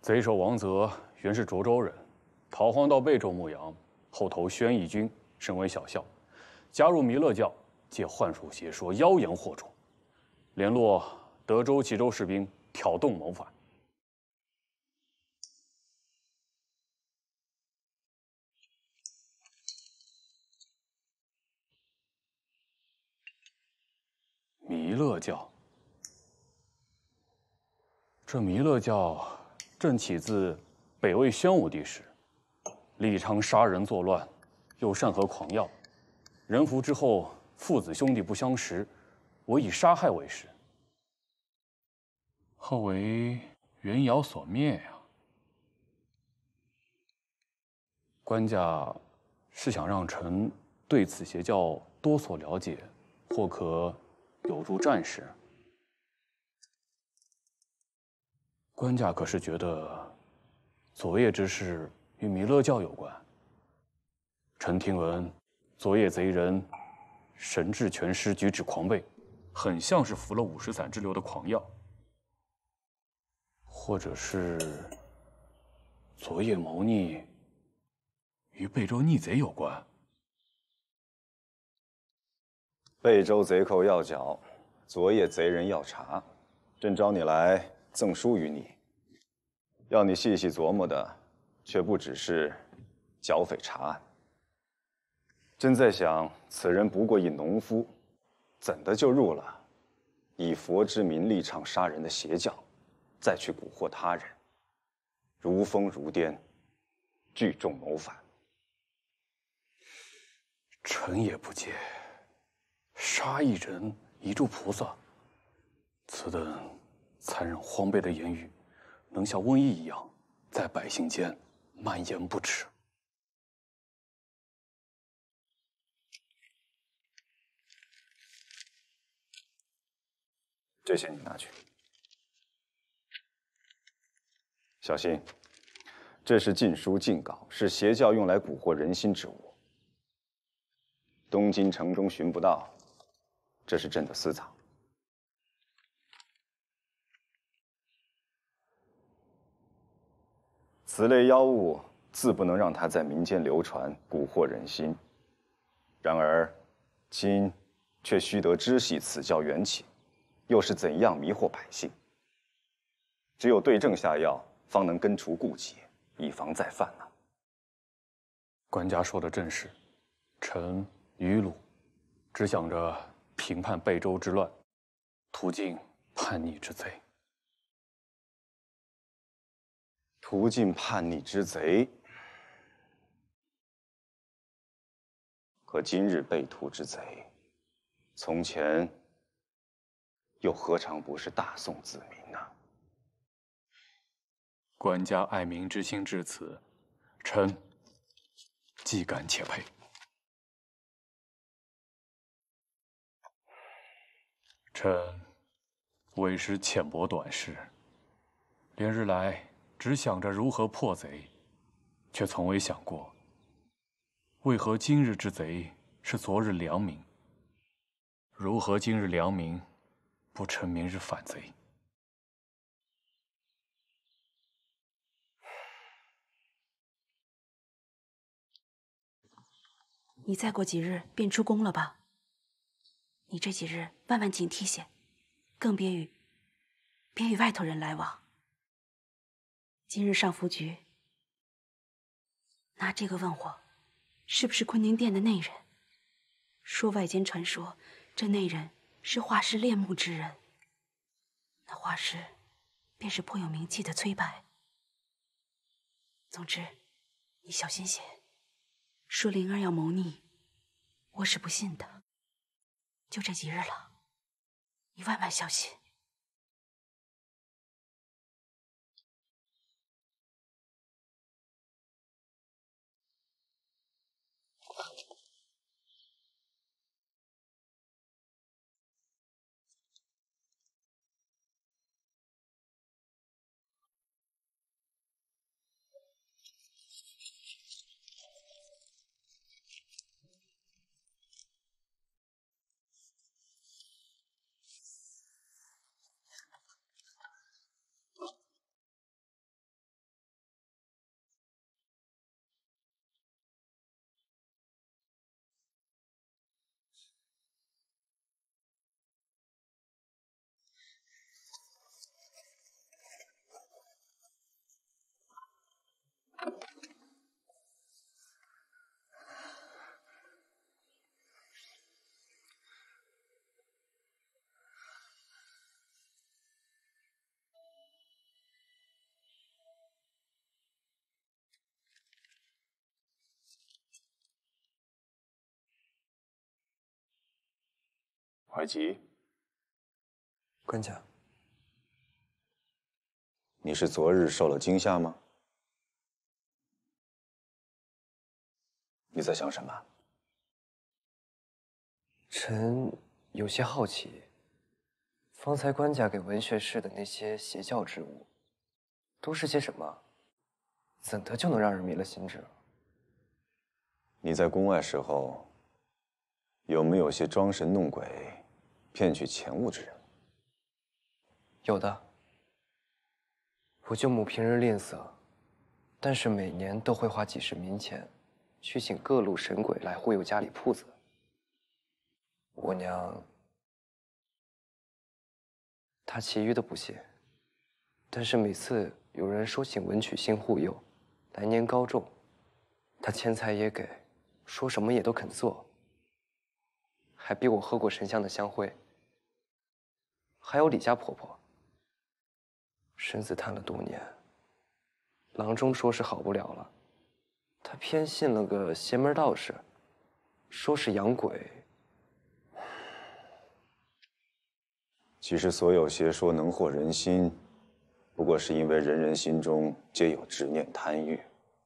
S2: 贼首王泽原是涿州人，逃荒到贝州牧羊。后投宣义军，升为小校，加入弥勒教，借幻术邪说，妖言惑众，联络德州、济州士兵，挑动谋反。弥勒教，这弥勒教正起自北魏宣武帝时。李昌杀人作乱，又擅合狂药，人服之后，父子兄弟不相识，我以杀害为食，后为袁瑶所灭呀。官家是想让臣对此邪教多所了解，或可有助战事。官家可是觉得昨夜之事与弥勒教有关？臣听闻，昨夜贼人神志全失，举止狂悖，很像是服了50散之流的狂药，或者是昨夜谋逆与贝州逆贼有关。
S6: 贝州贼寇要缴，昨夜贼人要查，朕招你来赠书于你，要你细细琢磨的，却不只是剿匪查案。朕在想，此人不过一农夫，怎的就入了以佛之名力倡杀人的邪教，再去蛊惑他人，如疯如癫，聚众谋反？
S2: 臣也不解，杀一人一柱菩萨，此等残忍荒悖的言语，能像瘟疫一样在百姓间蔓延不止。
S6: 这些你拿去，小心，这是禁书禁稿，是邪教用来蛊惑人心之物。东京城中寻不到，这是朕的私藏。此类妖物自不能让它在民间流传，蛊惑人心。然而，今却须得知悉此教缘起，又是怎样迷惑百姓？只有对症下药，方能根除痼疾，以防再犯呐。
S2: 官家说的正是，臣愚鲁，只想着平叛贝州之乱，途径叛逆之贼。
S6: 途径叛逆之贼，可今日被屠之贼，从前又何尝不是大宋子民呢？
S2: 官家爱民之心至此，臣既感且佩。臣为师浅薄短视，连日来只想着如何破贼，却从未想过，为何今日之贼是昨日良民？如何今日良民不成明日反贼？
S16: 你再过几日便出宫了吧？你这几日万万警惕些，更别与外头人来往。今日上福局，拿这个问我，是不是坤宁殿的内人？说外间传说，这内人是画师恋慕之人。那画师便是颇有名气的崔白。总之，你小心些。说灵儿要谋逆，我是不信的。就这几日了，你万万小心。
S6: 怀吉，
S1: 官家，
S6: 你是昨日受了惊吓吗？你在想什么？
S1: 臣有些好奇，方才官家给文学士的那些邪教之物，都是些什么？怎的就能让人迷了心智？
S6: 你在宫外时候，有没有些装神弄鬼、骗取钱物之人？
S1: 有的。我舅母平日吝啬，但是每年都会花几十民钱，去请各路神鬼来护佑家里铺子。我娘，她其余的不屑，但是每次有人说请文曲星护佑，来年高中，她钱财也给，说什么也都肯做，还逼我喝过神香的香灰。还有李家婆婆，身子瘫了多年，郎中说是好不了了，她偏信了个邪门道士，说是养鬼。
S6: 其实所有邪说能惑人心，不过是因为人人心中皆有执念、贪欲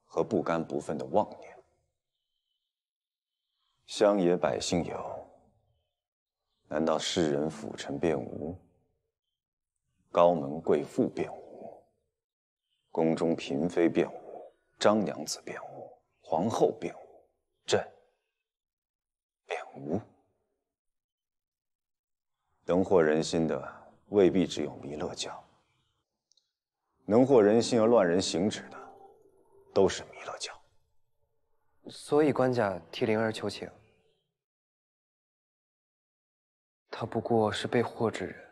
S6: 和不甘不忿的妄念。乡野百姓有，难道世人辅臣便无？高门贵妇便无，宫中嫔妃便无，张娘子便无，皇后便无，朕便无。能惑人心的未必只有弥勒教，能惑人心而乱人行止的都是弥勒教。
S1: 所以官家替灵儿求情。他不过是被祸之人。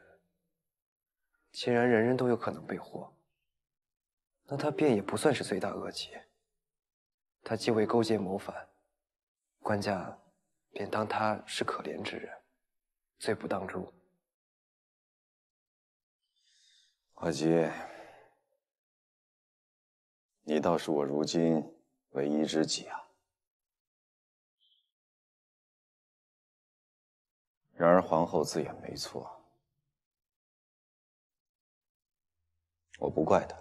S1: 既然人人都有可能被祸，那他便也不算是罪大恶极。他既未勾结谋反，官家便当他是可怜之人，罪不当诛。
S6: 阿基，你倒是我如今唯一知己啊。然而皇后自也没错，我不怪她，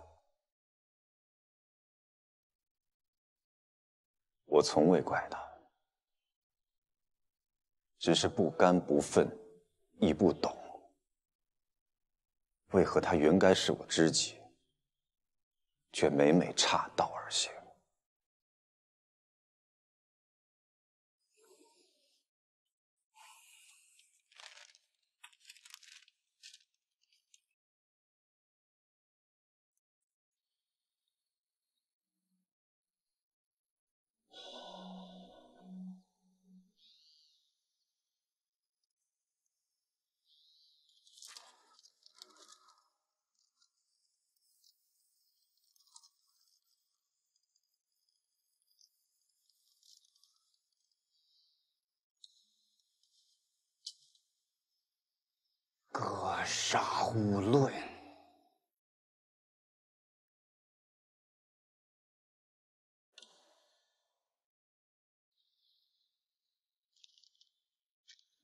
S6: 我从未怪她，只是不甘不忿，亦不懂，为何她原该是我知己，却每每岔道而行。
S2: 格杀勿论。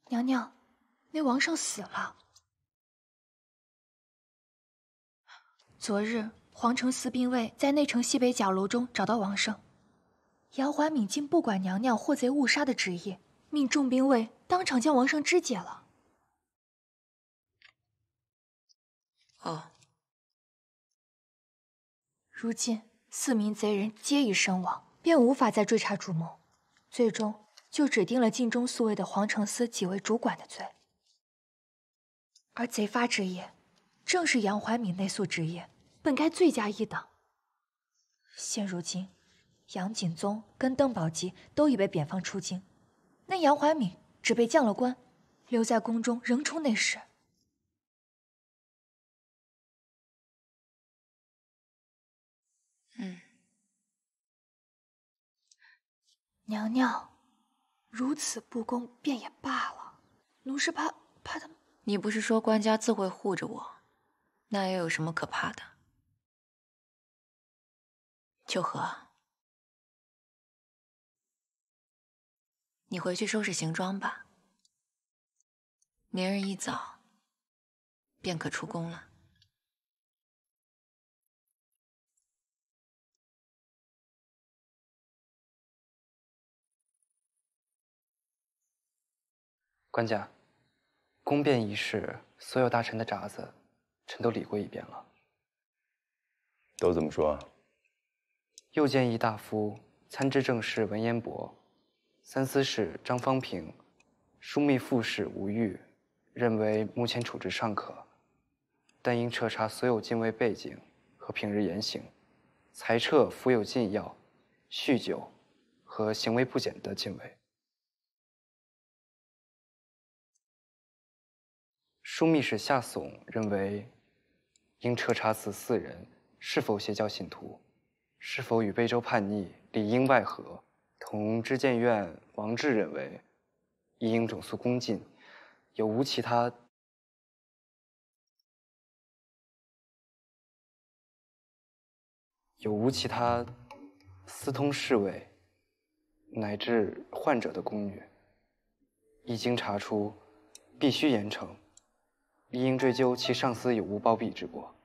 S13: 娘娘，那王胜死了。昨日皇城司兵卫在内城西北角楼中找到王胜，杨怀敏竟不管娘娘祸贼误杀的旨意，命众兵卫当场将王胜肢解了。
S3: 哦，
S13: 如今4名贼人皆已身亡，便无法再追查主谋，最终就指定了尽忠宿卫的皇城司几位主管的罪。而贼发之业，正是杨怀敏内宿之业，本该罪加一等。现如今，杨景宗跟邓宝吉都已被贬放出京，那杨怀敏只被降了官，留在宫中仍充内侍。娘娘，如此不公便也罢了，奴是怕他。
S3: 你不是说官家自会护着我，那又有什么可怕的？秋荷，你回去收拾行装吧，明日一早便可出宫了。
S1: 官家，宫变一事，所有大臣的札子，臣都理过一遍了。
S6: 都怎么说？
S1: 右谏议大夫、参知政事文彦博、三司事张方平、枢密副使吴玉认为目前处置尚可，但应彻查所有禁卫背景和平日言行，裁撤服有禁药、酗酒和行为不检的禁卫。枢密使夏悚认为，应彻查此4人是否邪教信徒，是否与卑州叛逆里应外合。同知谏院王志认为，亦应整肃宫禁，有无其他私通侍卫乃至患者的宫女，一经查出，必须严惩。亦应追究其上司有无包庇之过。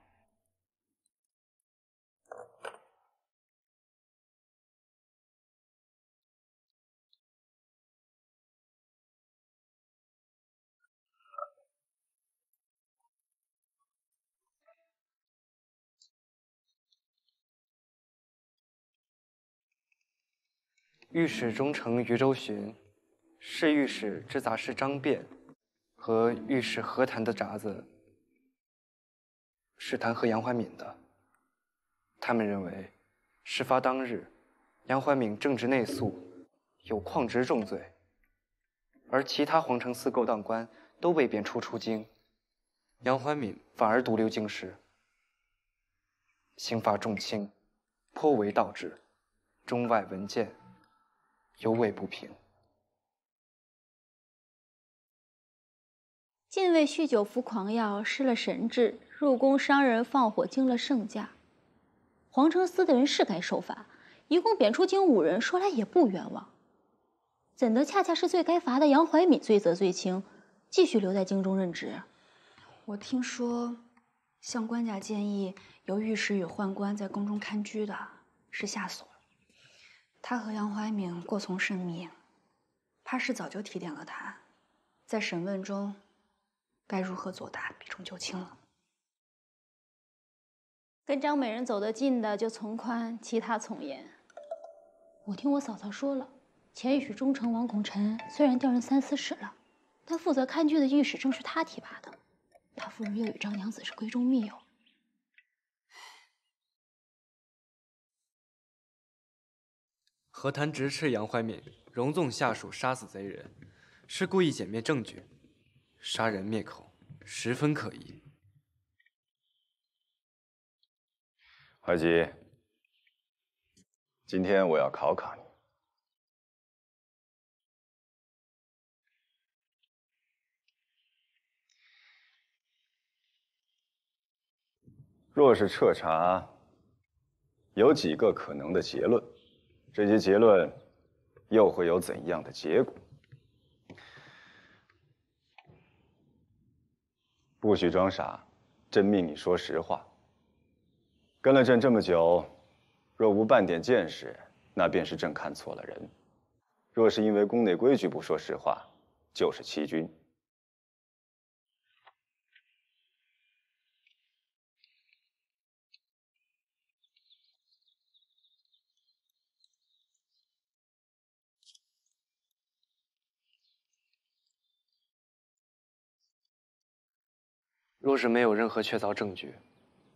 S1: 御史中丞于州巡、侍御史知杂事张辩和御史何谈的札子是弹劾杨怀敏的。他们认为，事发当日，杨怀敏正值内宿，有旷职重罪，而其他皇城司勾当官都被贬出京，杨怀敏反而独留京师，刑罚重轻，颇为倒置，中外文件犹未不平。
S17: 禁卫酗酒服狂药，失了神智，入宫伤人放火惊了圣驾。皇城司的人是该受罚，一共贬出京5人，说来也不冤枉。怎得恰恰是最该罚的杨怀敏罪责最轻，继续留在京中任职？
S16: 我听说，向官家建议由御史与宦官在宫中看居的是夏所。他和杨怀敏过从甚密，怕是早就提点了他，在审问中该如何作答，避重就轻了。
S17: 跟张美人走得近的就从宽，其他从严。我听我嫂嫂说了，前御史中丞王拱辰虽然调任三司使了，但负责看居的御史正是他提拔的。他夫人又与张娘子是闺中密友。
S1: 何谈直斥杨怀敏容纵下属杀死贼人，是故意歼灭证据，杀人灭口，十分可疑。
S6: 怀吉，今天我要考考你。若是彻查，有几个可能的结论，这些结论又会有怎样的结果？不许装傻，朕命你说实话。跟了朕这么久，若无半点见识，那便是朕看错了人；若是因为宫内规矩不说实话，就是欺君。
S1: 若是没有任何确凿证据，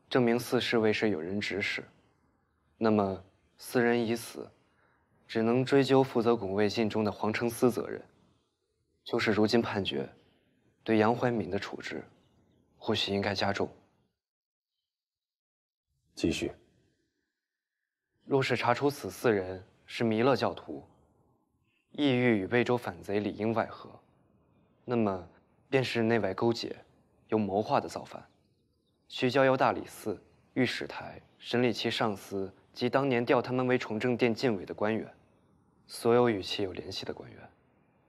S1: 证明四侍卫是有人指使，那么4人已死，只能追究负责拱卫禁中的皇城司责任。就是如今判决，对杨怀敏的处置，或许应该加重。
S6: 继续。
S1: 若是查出此4人是弥勒教徒，意欲与魏州反贼里应外合，那么便是内外勾结，有谋划的造反。需交由大理寺、御史台审理其上司及当年调他们为崇政殿禁卫的官员，所有与其有联系的官员，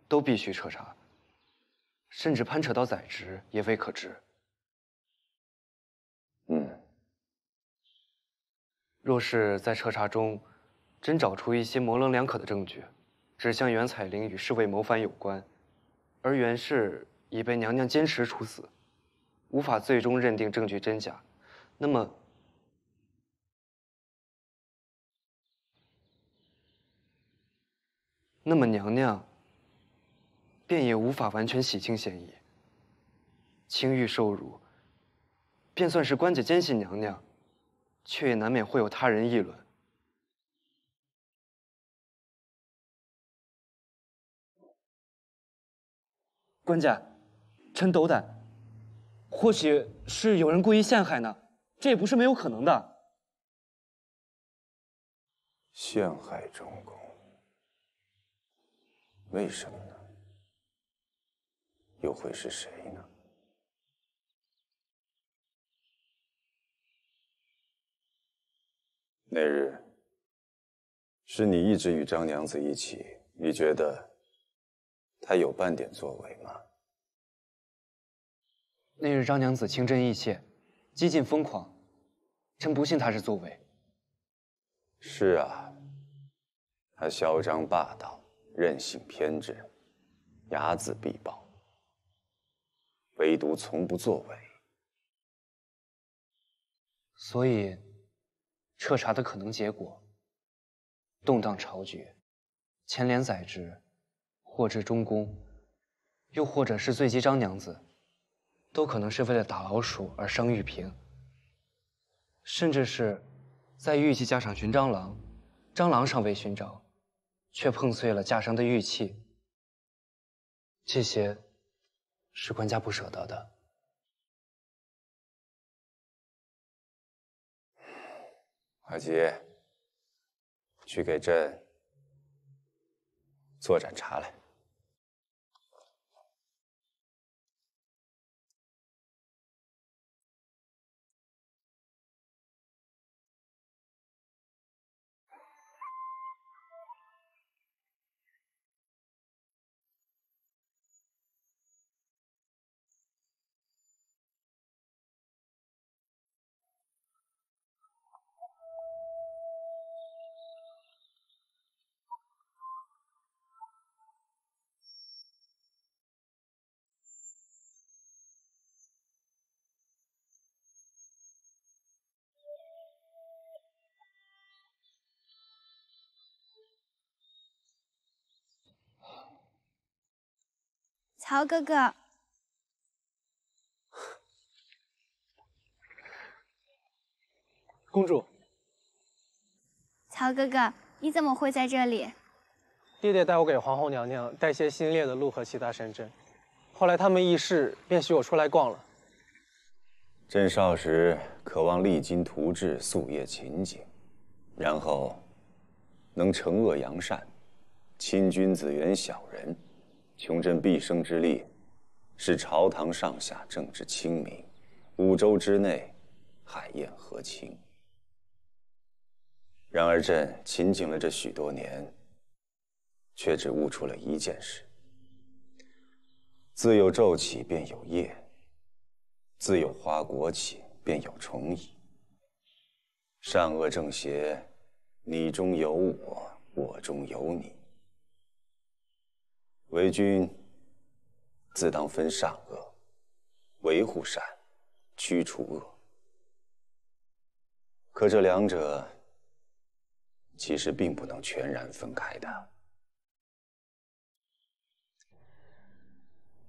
S1: 都必须彻查，甚至攀扯到宰职也未可知。若是在彻查中真找出一些模棱两可的证据，指向袁彩玲与侍卫谋反有关，而袁氏已被娘娘坚持处死，无法最终认定证据真假，那么娘娘便也无法完全洗清嫌疑。轻遇受辱，便算是官家坚信娘娘，却也难免会有他人议论。官家，臣斗胆，或许是有人故意陷害呢，这也不是没有可能的。
S6: 陷害中宫，为什么呢？又会是谁呢？那日是你一直与张娘子一起，你觉得她有半点作为吗？
S1: 那日张娘子情真意切，激进疯狂，臣不信她是作为。
S6: 是啊，她嚣张霸道，任性偏执，睚眦必报，唯独从不作为。
S1: 所以，彻查的可能结果，动荡朝局，牵连宰职，或至中宫，又或者是罪及张娘子，都可能是为了打老鼠而伤玉嫔，甚至是在玉器架上寻蟑螂，蟑螂尚未寻着，却碰碎了架上的玉器。这些是官家不舍得的。
S6: 阿杰，去给朕做盏茶来。
S4: 曹哥哥，
S18: 公主，
S4: 曹哥哥，你怎么会在这里？
S18: 爹爹带我给皇后娘娘带些新猎的鹿和其他神珍，后来他们议事，便许我出来逛了。
S6: 朕少时渴望励精图治，夙夜勤谨，然后能惩恶扬善，亲君子远小人。 穷朕毕生之力，使朝堂上下政治清明，5州之内海晏和亲。然而朕勤谨了这许多年，却只悟出了一件事：自有昼起便有夜，自有花果起便有虫蚁。善恶正邪，你中有我，我中有你。 为君自当分善恶，维护善，驱除恶。可这两者其实并不能全然分开的。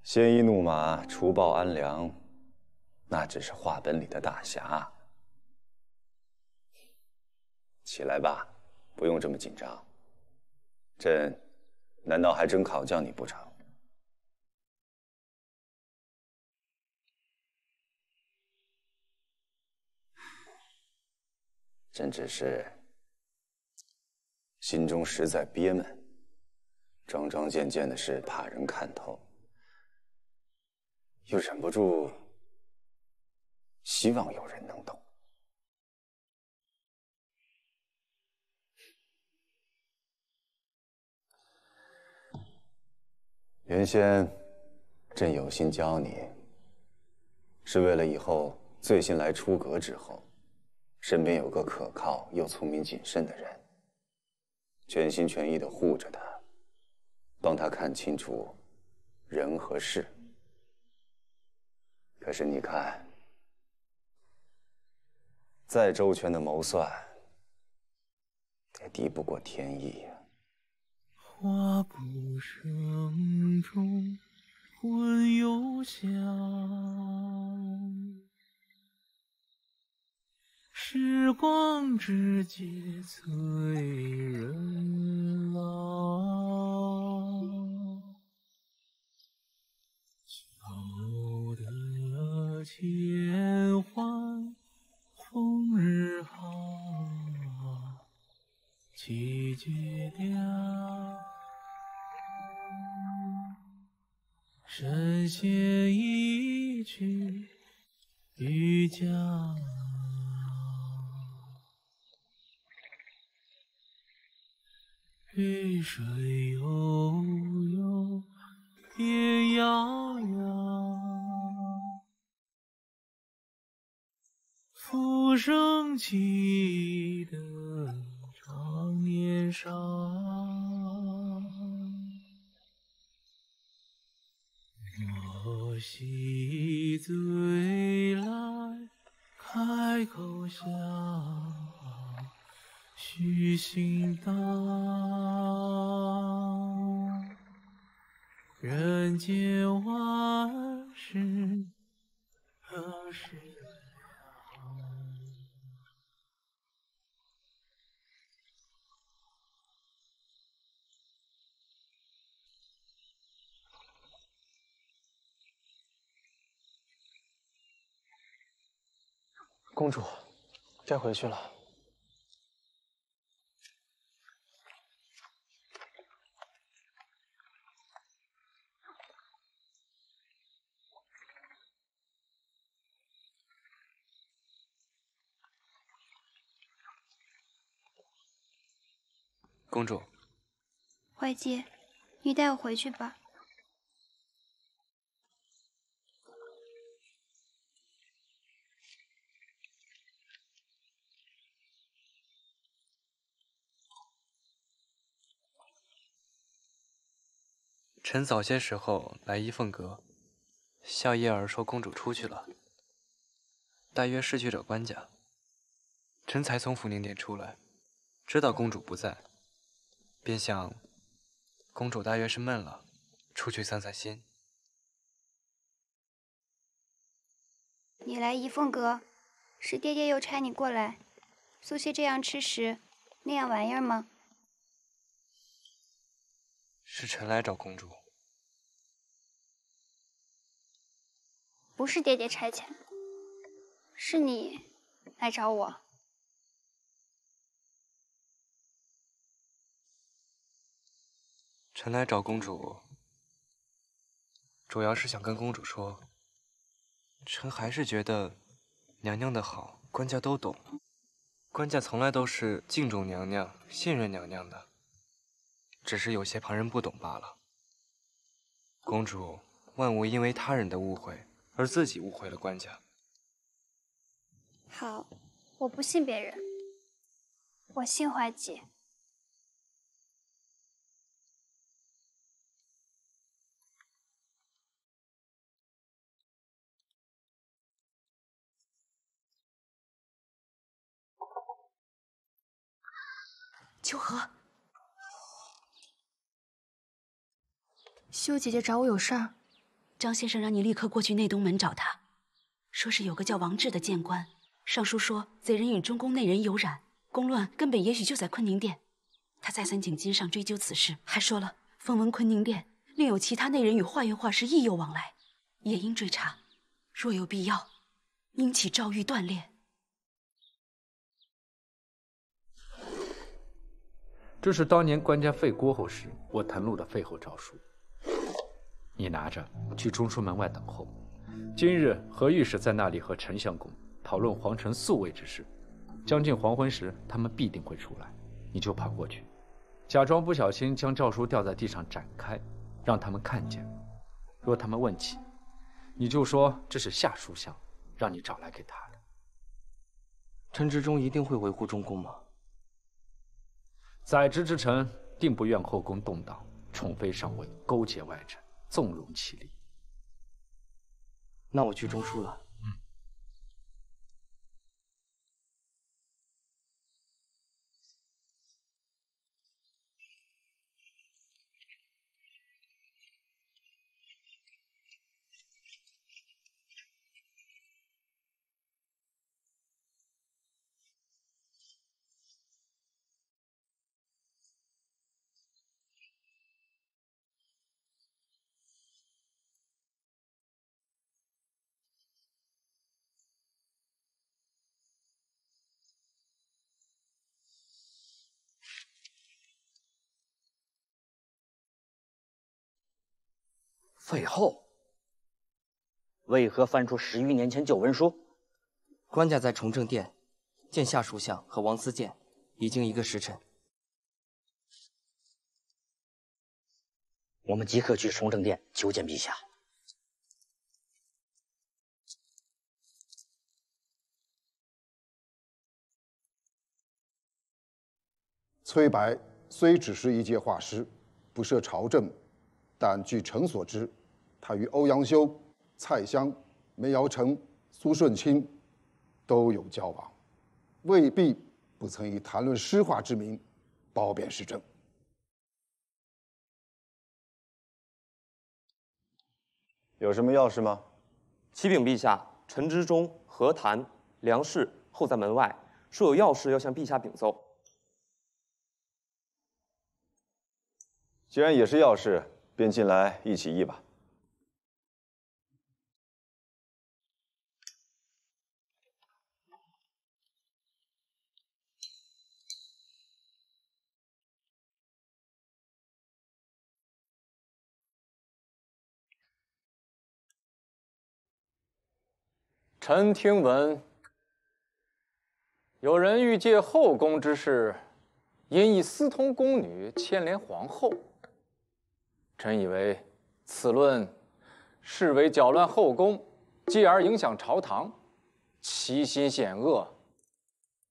S6: 鲜衣怒马，除暴安良，那只是话本里的大侠。起来吧，不用这么紧张。朕。 难道还真考教你不成？朕只是心中实在憋闷，桩桩件件的事怕人看透，又忍不住希望有人能懂。 原先，朕有心教你，是为了以后醉心来出阁之后，身边有个可靠又聪明谨慎的人，全心全意地护着他，帮他看清楚人和事。可是你看，再周全的谋算，也敌不过天意呀。
S19: 花不胜中魂犹香，时光之劫催人老。求得千欢红日好，气绝了。 神仙一曲渔家，雨水悠悠，天遥遥。浮生记得长年少。 我洗醉来，开口笑，虚心道，人间万事何时了？
S18: 公主，该回去了。
S1: 公主，
S4: 怀姐，你带我回去吧。
S1: 臣早些时候来依凤阁，笑叶儿说公主出去了，大约是去找官家。臣才从福宁殿出来，知道公主不在，便想公主大约是闷了，出去散散心。
S4: 你来怡凤阁，是爹爹又差你过来，做些这样吃食那样玩意儿吗？
S1: 是臣来找公主。
S4: 不是爹爹差遣，是你来找我。
S1: 臣来找公主，主要是想跟公主说，臣还是觉得娘娘的好，官家都懂。官家从来都是敬重娘娘、信任娘娘的，只是有些旁人不懂罢了。公主万勿因为他人的误会而自己误会了官家。
S4: 好，我不信别人，我信怀姐。
S16: 秋荷，秀姐姐找我有事儿，张先生让你立刻过去内东门找他，说是有个叫王志的谏官，上书说贼人与中宫内人有染，宫乱根本也许就在坤宁殿。他再三请金上追究此事，还说了风闻坤宁殿另有其他内人与画院画师亦有往来，也应追查，若有必要，应起诏谕断炼。
S2: 这是当年官家废郭后时我誊录的废后诏书，你拿着去中书门外等候。今日何御史在那里和丞相公讨论皇城宿卫之事，将近黄昏时他们必定会出来，你就跑过去，假装不小心将诏书掉在地上展开，让他们看见。若他们问起，你就说这是夏书相让你找来给他的。
S1: 陈之忠一定会维护中宫吗？
S2: 宰执之臣定不愿后宫动荡，宠妃上位，勾结外臣，纵容其利。
S1: 那我去中书了。
S20: 废后，为何翻出10余年前旧文书？
S1: 官家在崇政殿见夏书相和王思建，已经1个时辰。
S20: 我们即刻去崇政殿求见陛下。
S14: 崔白虽只是一介画师，不涉朝政，但据臣所知，他与欧阳修、蔡襄、梅尧臣、苏舜钦都有交往，未必不曾以谈论诗画之名褒贬时政。
S6: 有什么要事吗？
S21: 启禀陛下，陈之忠、何谈、梁氏候在门外，说有要事要向陛下禀奏。
S6: 既然也是要事，便进来一起议吧。
S5: 臣听闻，有人欲借后宫之事，因以私通宫女牵连皇后。臣以为此论是为搅乱后宫，继而影响朝堂，其心险恶，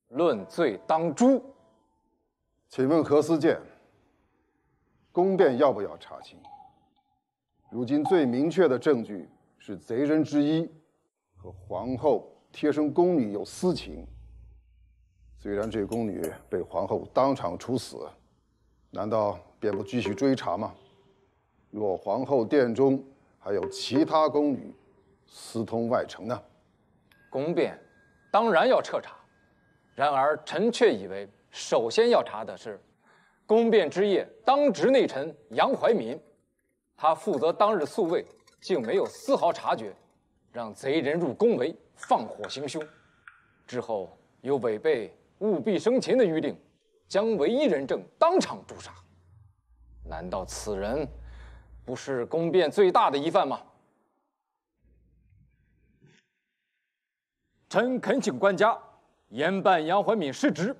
S5: 论罪当诛。
S14: 请问何思建，宫变要不要查清？如今最明确的证据是贼人之一和皇后贴身宫女有私情。虽然这宫女被皇后当场处死，难道便不继续追查吗？若皇后殿中还有其他宫女私通外臣呢？
S5: 宫变当然要彻查，然而臣却以为首先要查的是宫变之夜当值内臣杨怀民，他负责当日宿卫，竟没有丝毫察觉，让贼人入宫闱，放火行凶，之后又违背务必生擒的谕令，将唯一人证当场诛杀。难道此人不是宫变最大的疑犯吗？臣恳请官家严办杨怀敏失职，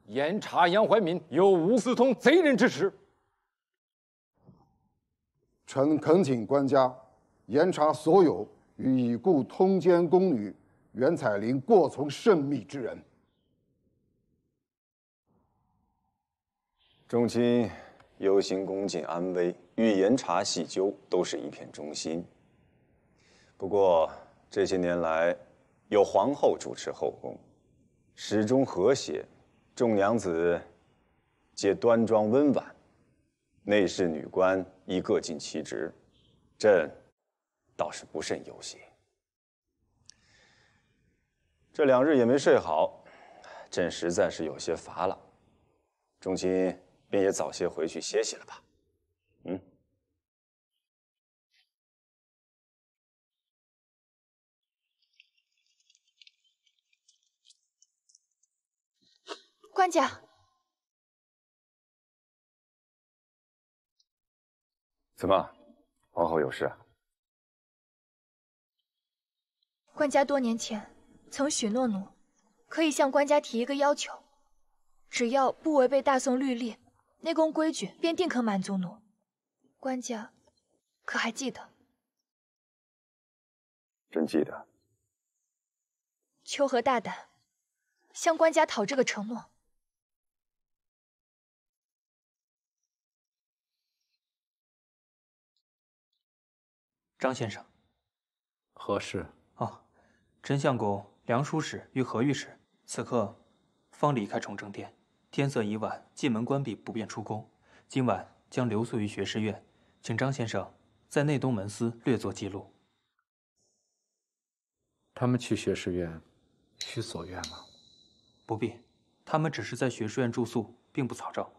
S5: 严查杨怀敏有无私通贼人之实。
S14: 臣恳请官家严查所有与已故通奸宫女袁彩玲过从甚密之人。
S6: 众卿忧心宫禁安危，欲严查细究，都是一片忠心。不过这些年来，有皇后主持后宫，始终和谐，众娘子皆端庄温婉，内侍女官亦各尽其职，朕倒是不甚忧心。这2日也没睡好，朕实在是有些乏了。众卿便也早些回去歇息了吧。
S13: 官家，
S6: 怎么，皇后有事啊？
S13: 官家多年前曾许诺奴，可以向官家提一个要求，只要不违背大宋律例、内宫规矩，便定可满足奴。官家可还记得？
S6: 朕记得。
S13: 秋荷大胆，向官家讨这个承诺。
S22: 张先生，
S5: 何事？
S22: 哦，丞相公梁书使与何御史此刻方离开崇政殿，天色已晚，进门关闭，不便出宫。今晚将留宿于学士院，请张先生在内东门司略作记录。
S2: 他们去学士院需所愿吗？
S22: 不必，他们只是在学士院住宿，并不草诏。